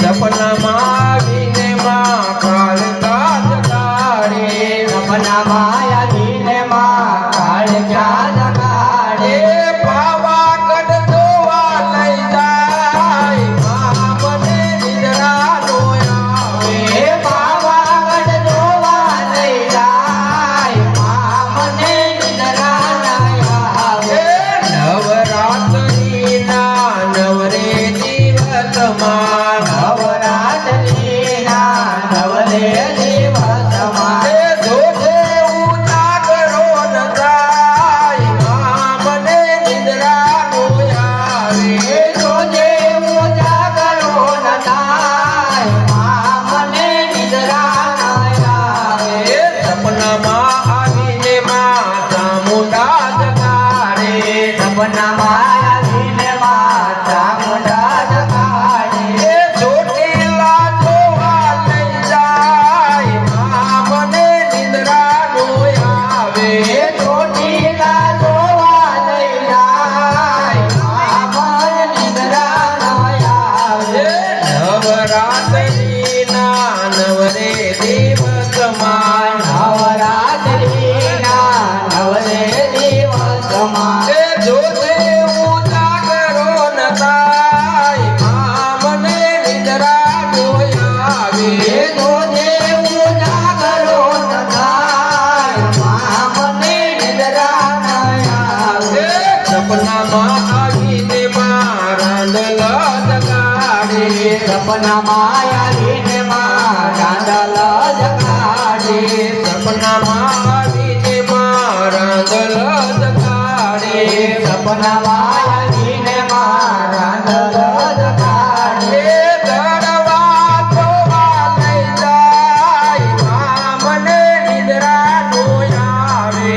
સપનામાં દિનમાં કાળકા જગાડે સપના માયા દિને માં કાળજા જગાડે પાવાગઢ જોવા લઈ જાય મા મને નિદ્રાનો આવે હે પાવાગઢ જોવા લઈ જાય મા મને નિદ્રા ન આવે નવરાત્રિના નવરે દિવસમાં નવરાત્રિના નવરે દિવસમાં જોજે ઉજાગરો ન થાય મા મને નિદ્રાનો આવે જોજે ઉજાગરો ન થાય મા મને નિદ્રા ન આવે સપનામાં આવીને મા ચામુંડા જગાડે સપના માયા દિને માં ચામુંડા જગાડે ચોટીલા જોવા લઈ જાય મા મને નિદ્રાનો આવે ચોટીલા જોવા લઈ જાય મા મને નિદ્રા ન આવે નવરાત્રિના નવરે દિવસમાં નવરાત્રિના નવરે દિવસમાં જોજે ઉજાગરો ન થાય મા મને નિદ્રાનો આવે જોજે ઉજાગરો ન થાય મા મને નિદ્રા ન આવે સપનામાં આવીને મારા જગાડે સપના માયા દિને માં ચાંદલ જગાડે સપનામાં આવીને મારા જગાડે સપના માયા દિને માં ચાંદલ જગાડે દડવા જોવા લઈ જાય મા મને નિદ્રાનો આવે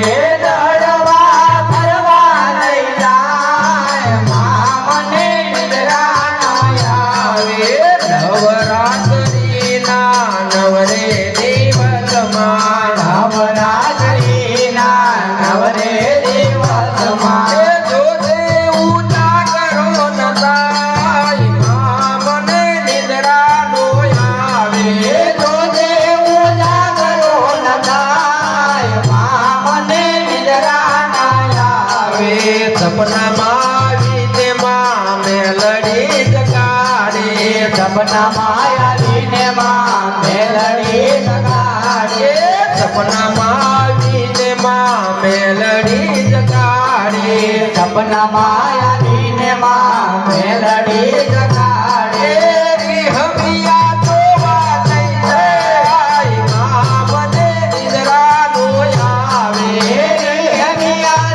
દડવા ફરવા લઈ જાય મા મને નિદ્રા ન આવે નવરાત્રિના નવરે દિવસમાં નવરાત્રિના નવરે દિવસમાં જોજે ઉજાગરો ન થાય મા મને નિદ્રાનો આવે જોજે ઉજાગરો ન થાય મા મને નિદ્રા ન આવે સપનામાં આવીને મા મેલડી જગાડે સપના માયા દિને માં મેલડી જગાડે સપનામાં આવીને મા મેલડી જગાડે સપના માયા દિને માં મેલડી જગાડે હમિયા જોવા લઈ જાય મા મને નિદ્રાનો આવે હમિયા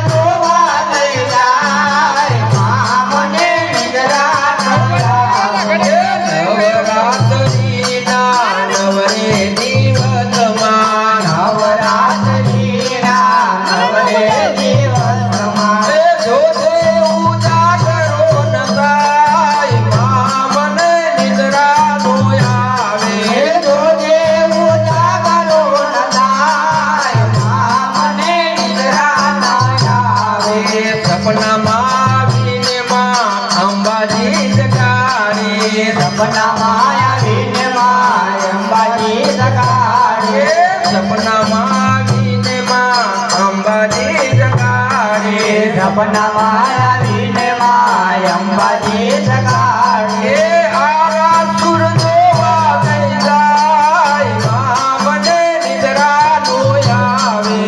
સપનામાં આવીને માં અંબાજી જગાડે સપનામાં આવીને માં અંબાજી જગાડે આરા સુર જોવા લઈ જાય માં મને નિદ્રા નો આવે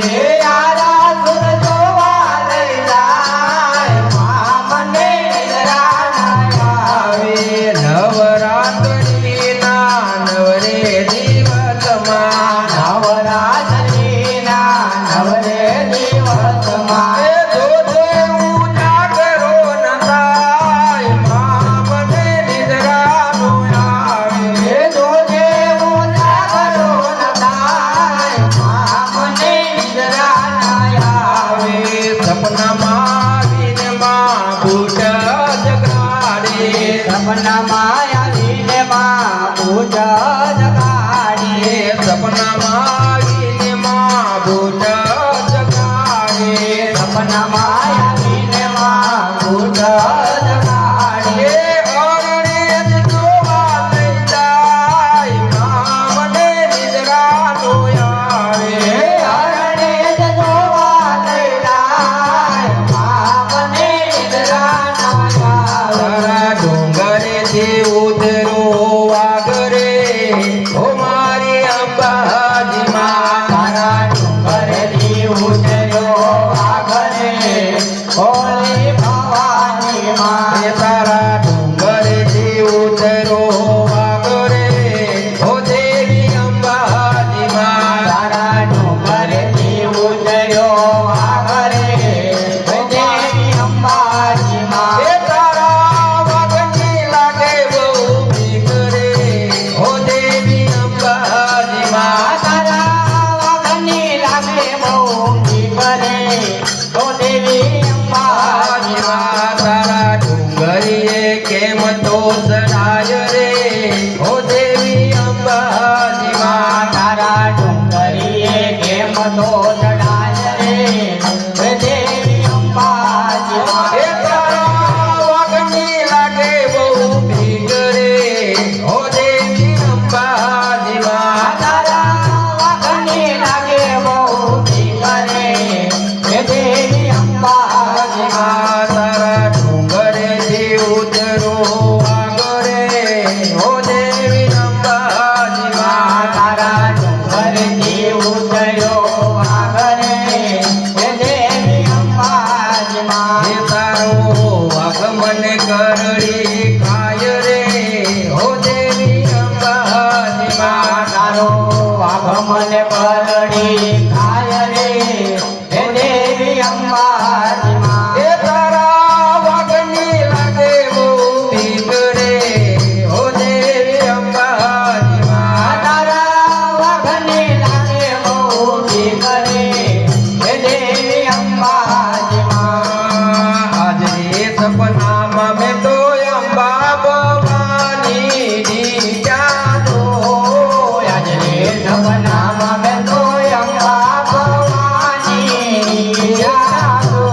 આરા સુર જોવા લઈ જાય માં મને નિદ્રા ના આવે નવરાત્રિના નવરે દિવસમાં નવરાત્રિના નવરે દિવસમાં જોજે ઉજાગરો ન થાય માં મને નિદ્રા નો આવે જોજે ઉજાગરો ન થાય માં મને નિદ્રા ના આવે સપનામાં આવીને માં બુટ જગાડે સપનામાં આવીને માં પૂજા જગાડે સપનામાં આવીને માં બુટ જગાડે સપનામાં આવીને માં પૂજા જગાડે અરણે જ જોવા લઈ જાય માં મને નિદ્રા નો આવે હરણે જ જોવા લઈ જાય માં મને નિદ્રા ના આવે તારા ડુંગરેથી ઉતરો વાગરે ઓ મારી અંબાજી માં તારા ડુંગરેથી ઉતર્યો આગળ ઓલી ભવાની માં તારા ડુંગરેથી ઉતરો વાગરે ઓ દેવી અંબાજી માં તારા ડુંગરેથી ઉતર્યો આગળ દેવી અંબાજી માં તારા વાગની લાગે બહુ બીક રે ઓ દેવી અંબાજી માં તારા વાઘની લાગે બહુ કરે તો દેવી અંબાજી માં તારા ડુંગરીએ કેમ તો ચડાય રે ઓ દેવી અંબાજી માં તારા ડુંગરીએ કેમ તો ચડાય રે દેવી અંબાજી માં એ તારા વાગની લાગે બહુ બીક રે ઓ દેવી અંબાજી માં તારા વાઘની લાગે બહુ કરે દેવી અંબાજી માં તારા ડુંગરેથી ઉતરો આગરે ઓ દેવી અંબાજી માં તારા ડુંગરથી ઉતર્યો આગળ દેવી અંબાજી માં એ તારો વાઘ મને કરડી ખાય રે ઓ દેવી અંબાજી માં તારો વાઘ મને કરડી ખાય રે હે દેવી અંબાજી માં એ તારા વાઘની લાગે બહુ બીક રે ઓ દેવી અંબાજી માં તારા વાઘની લાગે બહુ કરે હે દેવી અંબાજી માં આજે સપનામાં મેં તો અંબા ભવાની દીધા તો આજ રે સપનામાં મેં તો અંબા ભવાની યાદો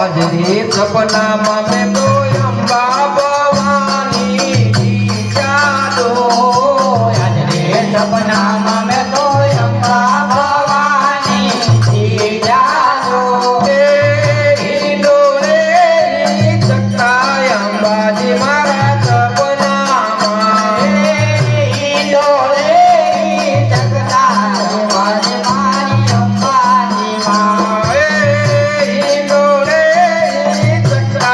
આજે સપનામાં મેં તો અંબા ભવાની દીધા તો આજ રે સપનામાં મેં તો અંબા ભવાની યાદો હિંડોળે ચક્કાય અંબાજી મારા સપનામાં ડોલે જગતા મારી અંબાજી માં હિંડોળે ચક્કાય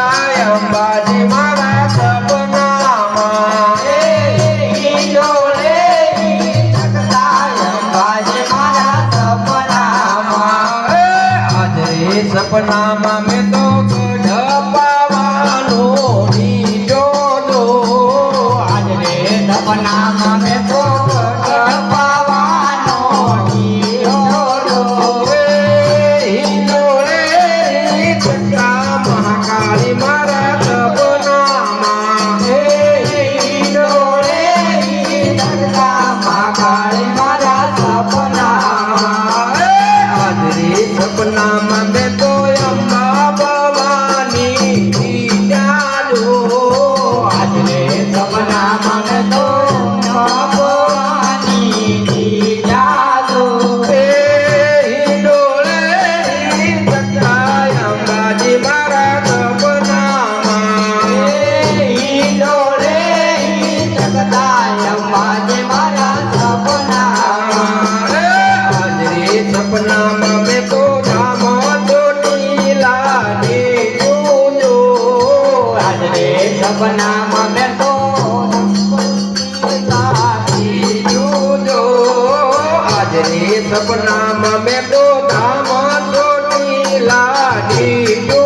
रे सपना में तो धाम छोटी लाडी जो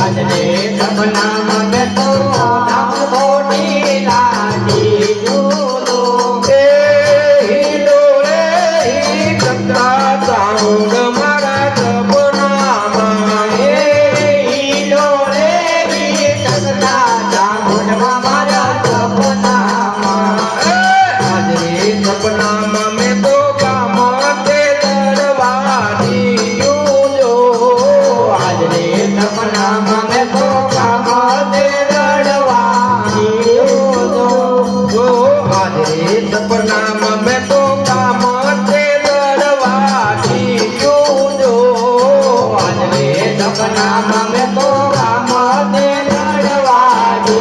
आज रे सपना में तो धाम छोटी लाडी जो डोळे ही कथा सांग मारा सपना डोळे चकता जागून मारा सपना आज रे सपना में तो काम ते दरवानी जो आज रे सपना में तो काम दे लड़वानी जो आज रे सपना में तो काम ते दरवानी जो आज रे सपना में तो काम दे लड़वानी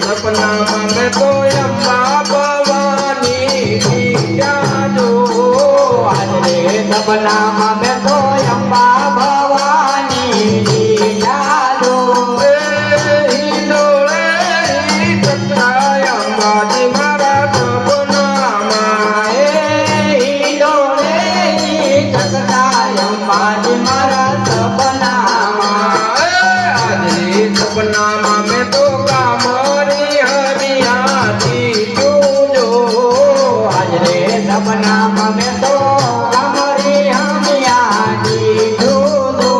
सपना में तो अम्बा भवानी की जादू आज रे सपना में तो अम्बा भवानी जी जादू डोळे कथा अम्बा जी मारा सपना डोळे चकता अम्बा जी मारा सपना आज रे सपना में तो कामरी हरियाती जो आज रे सपना में तो कमरी हमिया जी दूधू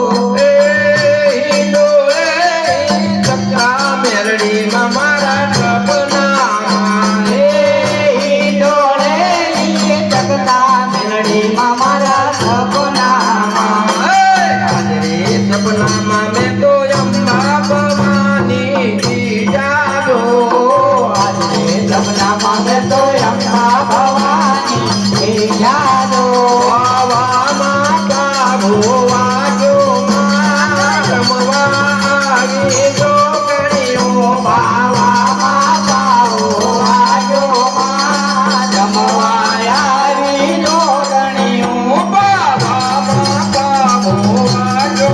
डोळे कथा मेरडी मारा सपना डोळे चकता मेलडी मारा सपना आज रे सपना में तो अम्बा भवानी की जादू आज रे सपना में तो अम्बा भवानी की जादू बाबा माता भुआ जो रमवागी जो करियो बाबा माता आजो जमवाया वीनो गणियों बाबा माता भुआ जो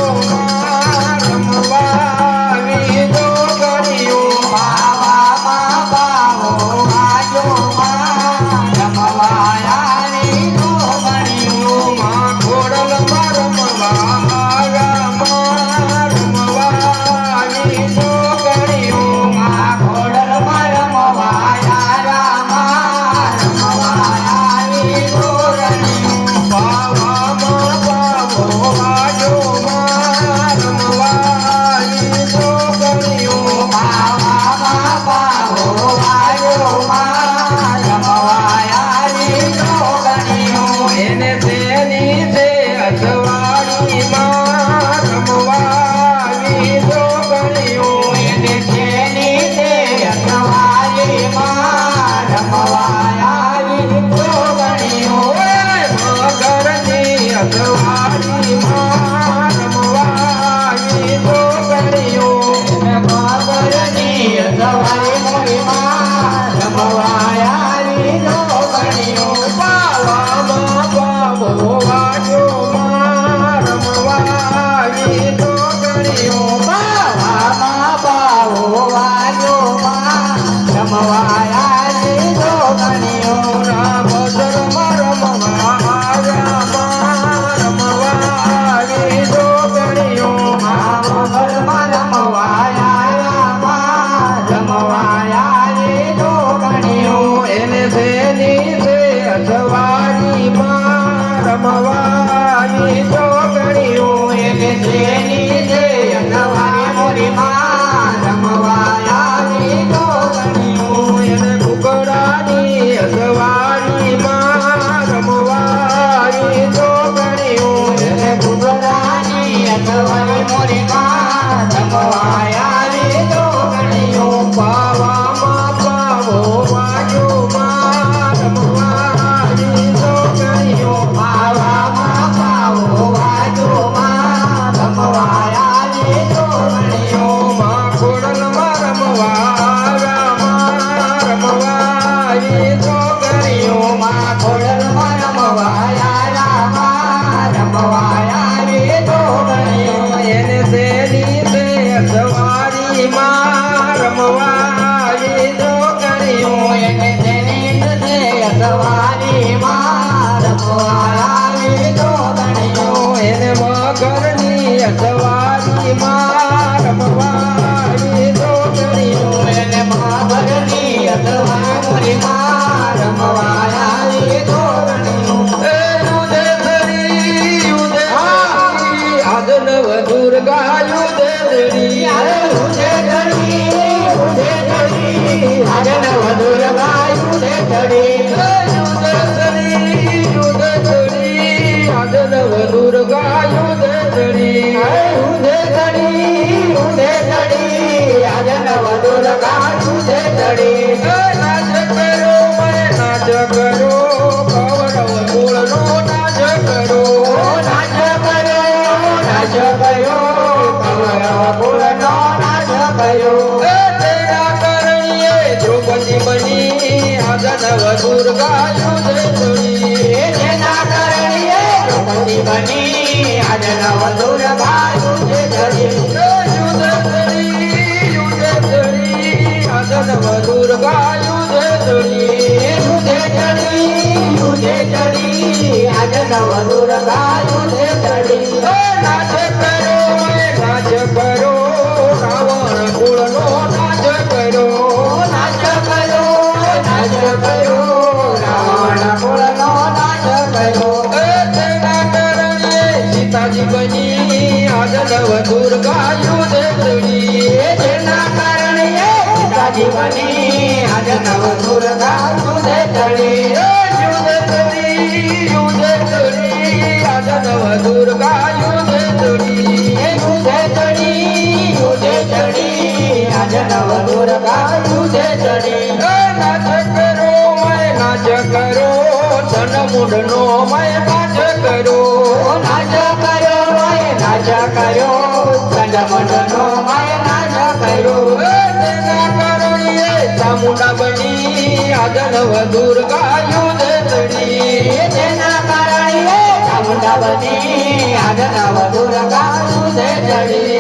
रमवागी जो करियो बाबा माता आजो जमवाया वीनो गणियों माँ खोड़ल रमवागा रमवागी जो करियो माँ घोड़ल मरमवाया रामा रमवाया वीनो गणियों बाबा माता भुआ जो रमवागी जो करियो बाबा बाबा हो आयो माँ रमवाया वीनो गणियों એને તેની છે અજવાળી માં રમવાવી જો ગણ્યો એને છેની તે અજવાળી માં રમવાયા વીનો ગણિયો મગરની અજવાળી માં રમવાવી જો ગણ્યો એને મગરની અજવાળી મોરી માં રમવાયા વીનો ગણિયો બાવામાં બાબો વાજો માં રમવાવી જો ગણ્યો બાવામાં બાવો વાજો માં રમવાયા વીનો ગણિયો રામધર રમવા આવ્યા માં રમવાવી જો ગણ્યો એને તેની છે અજવાળી માં રમવાવી જો ગણ્યો એને કુકડાની અજવાળી માં રમવાવી જો ગણ્યો પાવામાં પાવો વાજો માં રમવાવી જો ગણ્યો બાવા માં પાવો વાજો માં રમવા આવી જોગણીઓ એને મગરની અસવારી માં રમવારી જોગણીઓ એને મગરની અથવા મોરીમાં રમવા આવી જોગણીઓ આદનવ દુર્ગા યુધેરી ઉધે ચડી આજે નવ દુર્ગા યુધે ચડી આદનવ દુર્ગા યુધેરી ઉધે ચડી આજે નવ દુર્ગા યુધે ચડી નાચ કરો નાચ કરો કૌરવ કુળનો નાચ કરો નાચ કર્યો કૌરવ કુળનો નાચ કર્યો તેના કરણીએ દ્રૌપદી બની આદનવ દુર્ગા યુધેરી જેના કરણીએ દ્રૌપદી બની આજે નવ દુર્ગા યુધે ચડી આદનવ દુર્ગા યુધેરી યુધે ચડી આજે નવ દુર્ગા યુધે ચડી નાચ કરો રાવણ કુળનો નાચ કરો નાચ કર્યો રાવણ કુળનો નાચ કર્યો તેના કરણીએ સીતાજી બની આદનવ દુર્ગા યુધેરી જેના કારણે સીતાજી બની આજે નવ દુર્ગા યુધે ચડી આદનવ દુર્ગા યુધેરી યુધે ચડી આજે નવ દુર્ગા યુધે ચડી નાચ કરો ધન મુંડનો મય નાચ કરો નાચ કર્યો ચંડમંડનો માય નાચ કર્યો તેના કરણીએ ચામુંડા બની આદનવ દુર્ગા યુધેરી જેના કારણે ચામુંડા બની આજે નવ દુર્ગા યુધે ચડી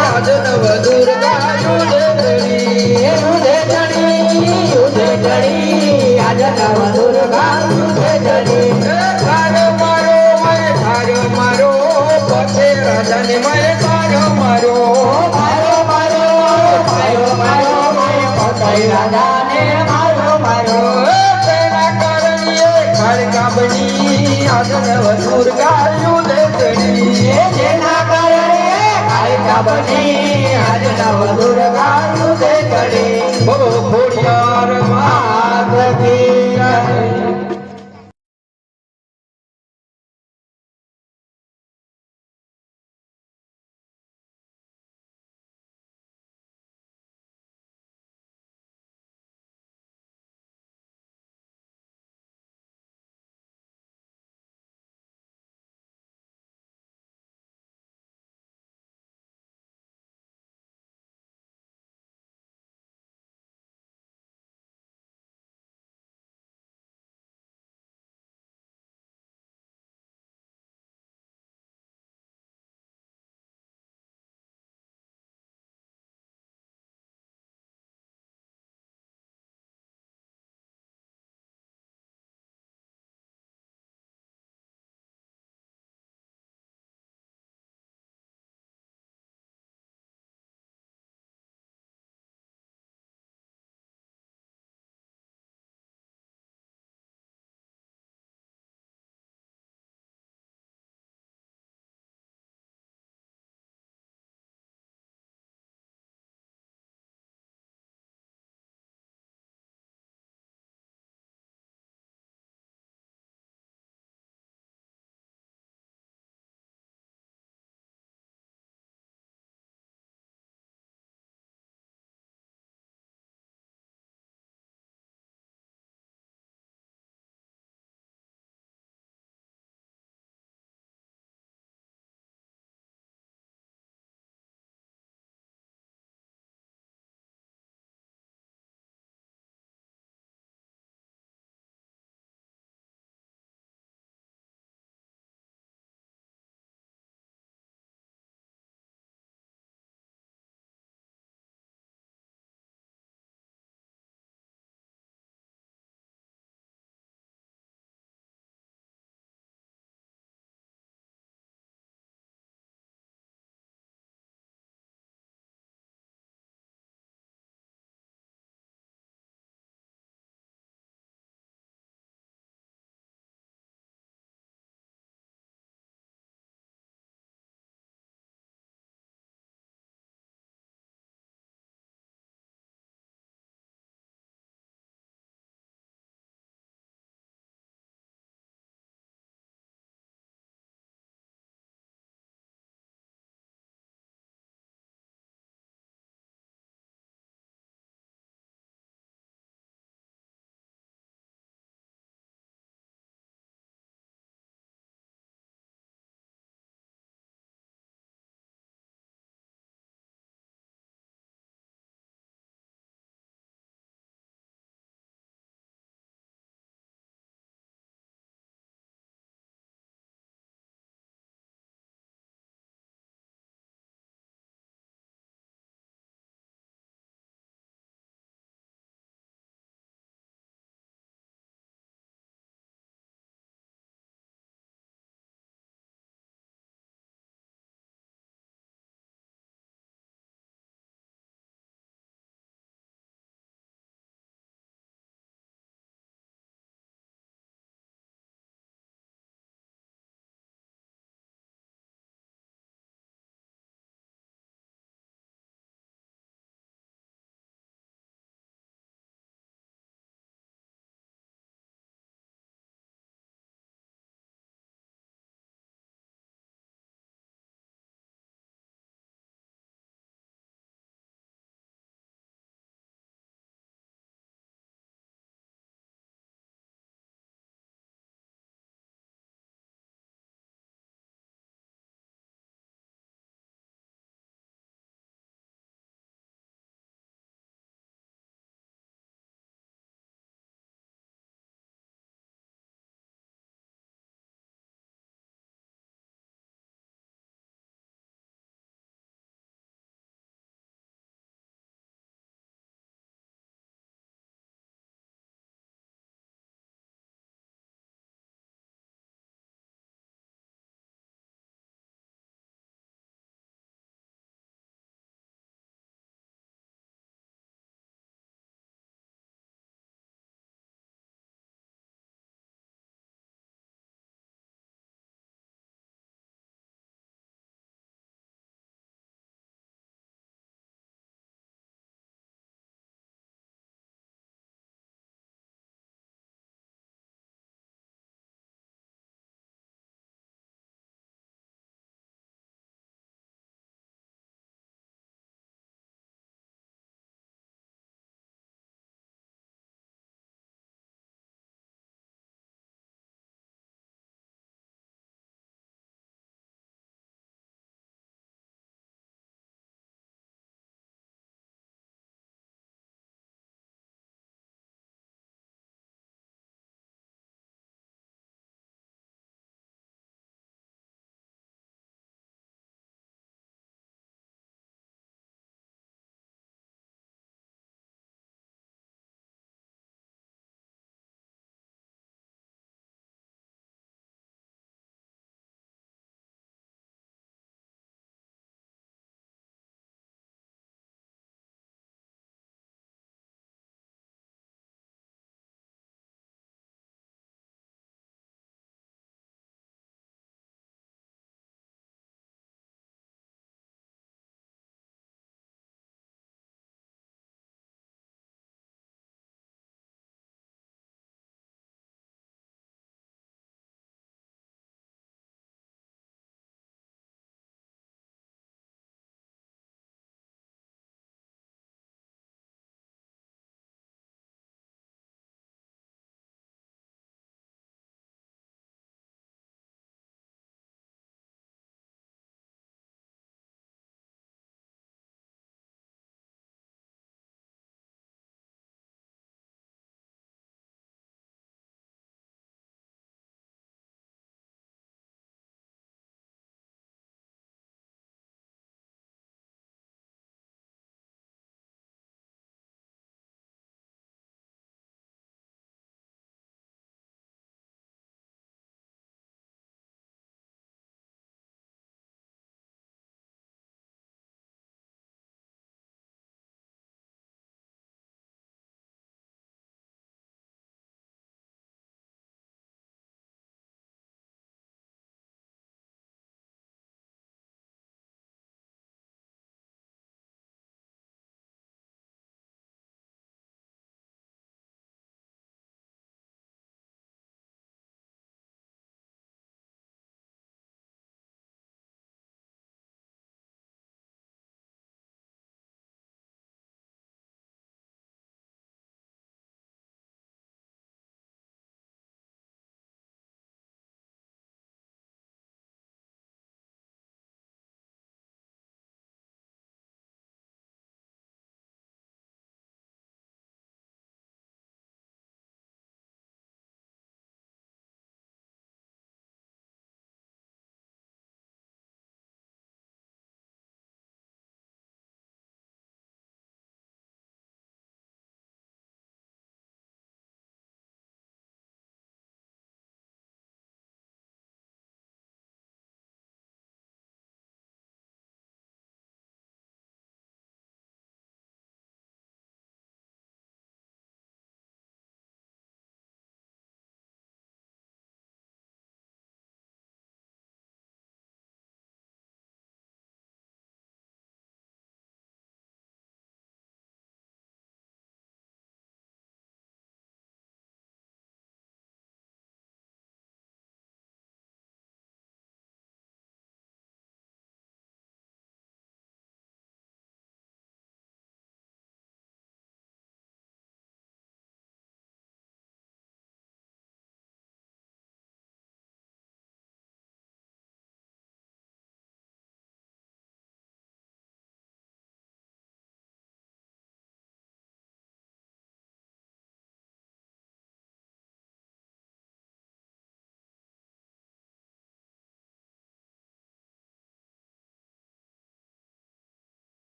આદનવ દુર્ગા યુધેરી યુધે ચડી આજે નવ દુર્ગા યુધે ચડી તારો મારો પતે રાજાને મય તારો મારો રાજાને મારો તેના કરણીએ ખાડકા બની આદનવ દુર્ગા યુધેરી જેના કારણે કાળકા બની આજે નવ દુર્ગા યુધે ચડી બોલો ખોડિયાર માત કી જય.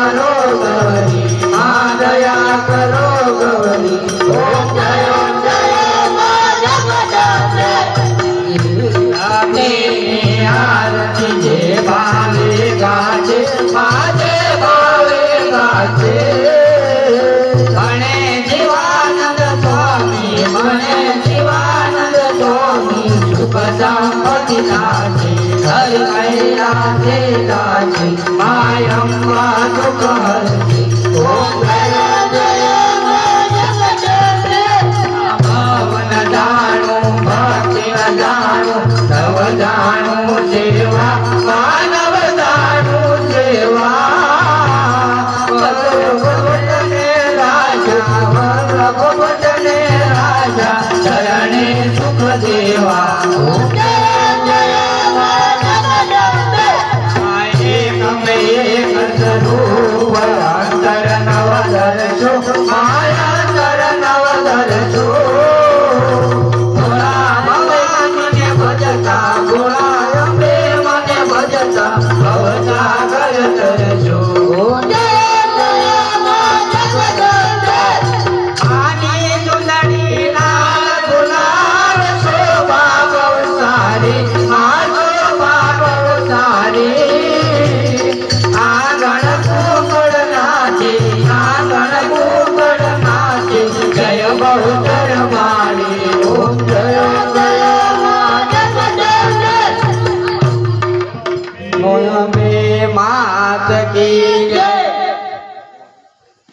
કરો ગૌરી માં દયા કરો ગૌરી ઓમ જય માં જગદંબે આરતી જે ભાવે ગાજે માજે ભાવે ગાજે મને જીવાનંદ સ્વામી સુખ સંપત્તિ દાસે હરિ કૈલાસે દાસે માય અંબા દુઃખ હરશે ઓમ જય ભવન જાણું ભક્તિ જાણું નવ જાણું સેવા માનવ જાણું સેવા ભગવતને રાજા ચરણે સુખ દેવા એક સ્વરૂપ અંતર નવ દર્શો માયા અંતર નવ દર્શો ભોળા ભગવાન મને ભજતા ભોળા અંબે મને ભજતા ભવસાગર તરશો આની સુંદરી લાલ ગુલાલ શોભા બહુ સારી આ શોભા બહુ સારી આંગણ કુકડ નાચે જય બહુચર મારી ઓમ જય મોહમે માત કી જય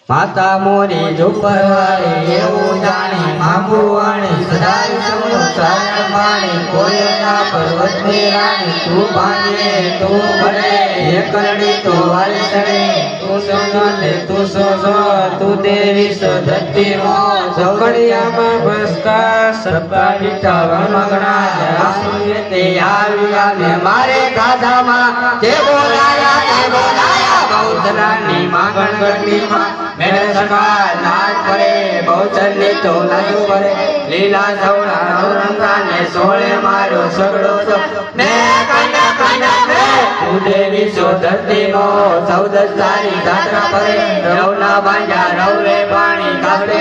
માતા મોરી ઝુંપડવાળી એવું જાણી માગુવાણી સદાય સંસાર માણી કોયના પર્વતની રાણી તું ભાંગે તું ભરે એકરડી તો વાલસણી તું સોનને તું સોસો તું દેવી સો ધરતી મો સૌકડિયામાં બસકા સબકા મીઠા વનગણા આસુએ તે આવ્યા ને મારે ગાધામાં તે બોલાયા બૌદ્ધરાની માંગણ ગઢની મેરે સકા નાચ પડે બહુચરની તો લાજુ પડે લીલા સવડા નવરંગા ને સોળે માર્યો સગડો તો ને કંડા તું દેવી સો ધરતી નો ચૌદ તારી જાત્રા પડે રવના બાંધ્યા રવલે પાણી કાગડે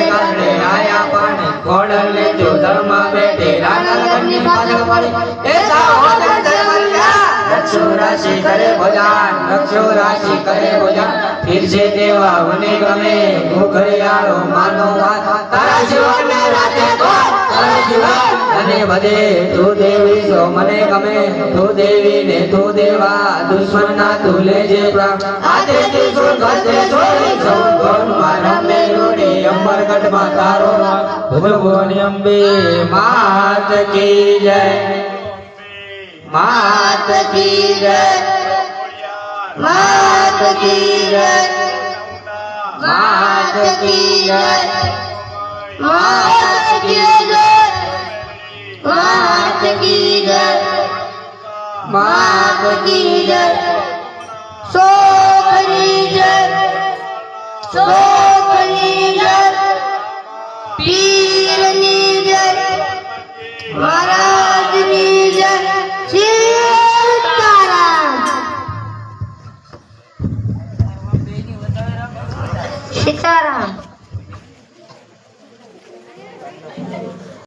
આયા પાણી કોડલ ને જો ધર્મ બેઠી રાણા ઘરની પાછળ પડી એ સાહોદર ધર્મલ્યા રક્ષો રાશિ કરે ભજાન રક્ષો રાશિ કરે ભજાન फिर से देवा મને ગમે તું ઘરિયાળો માનો તારા જીવનને રાતે તો તારા જીવન અને બધે તું દેવી છો મને ગમે તું દેવી ને તું દેવા દુશ્મન ના તું લેજે પ્રાણ આતે તું સુર કરતે છોડી સૌ કોણ મારા મેરોડી અમરગઢ માં તારો ભગવાન અંબે માત કી જય માત કી જય मात की जय मात की जय मात की जय मात की जय मात की जय सोकरी जय सोकरी जय पीरनी जय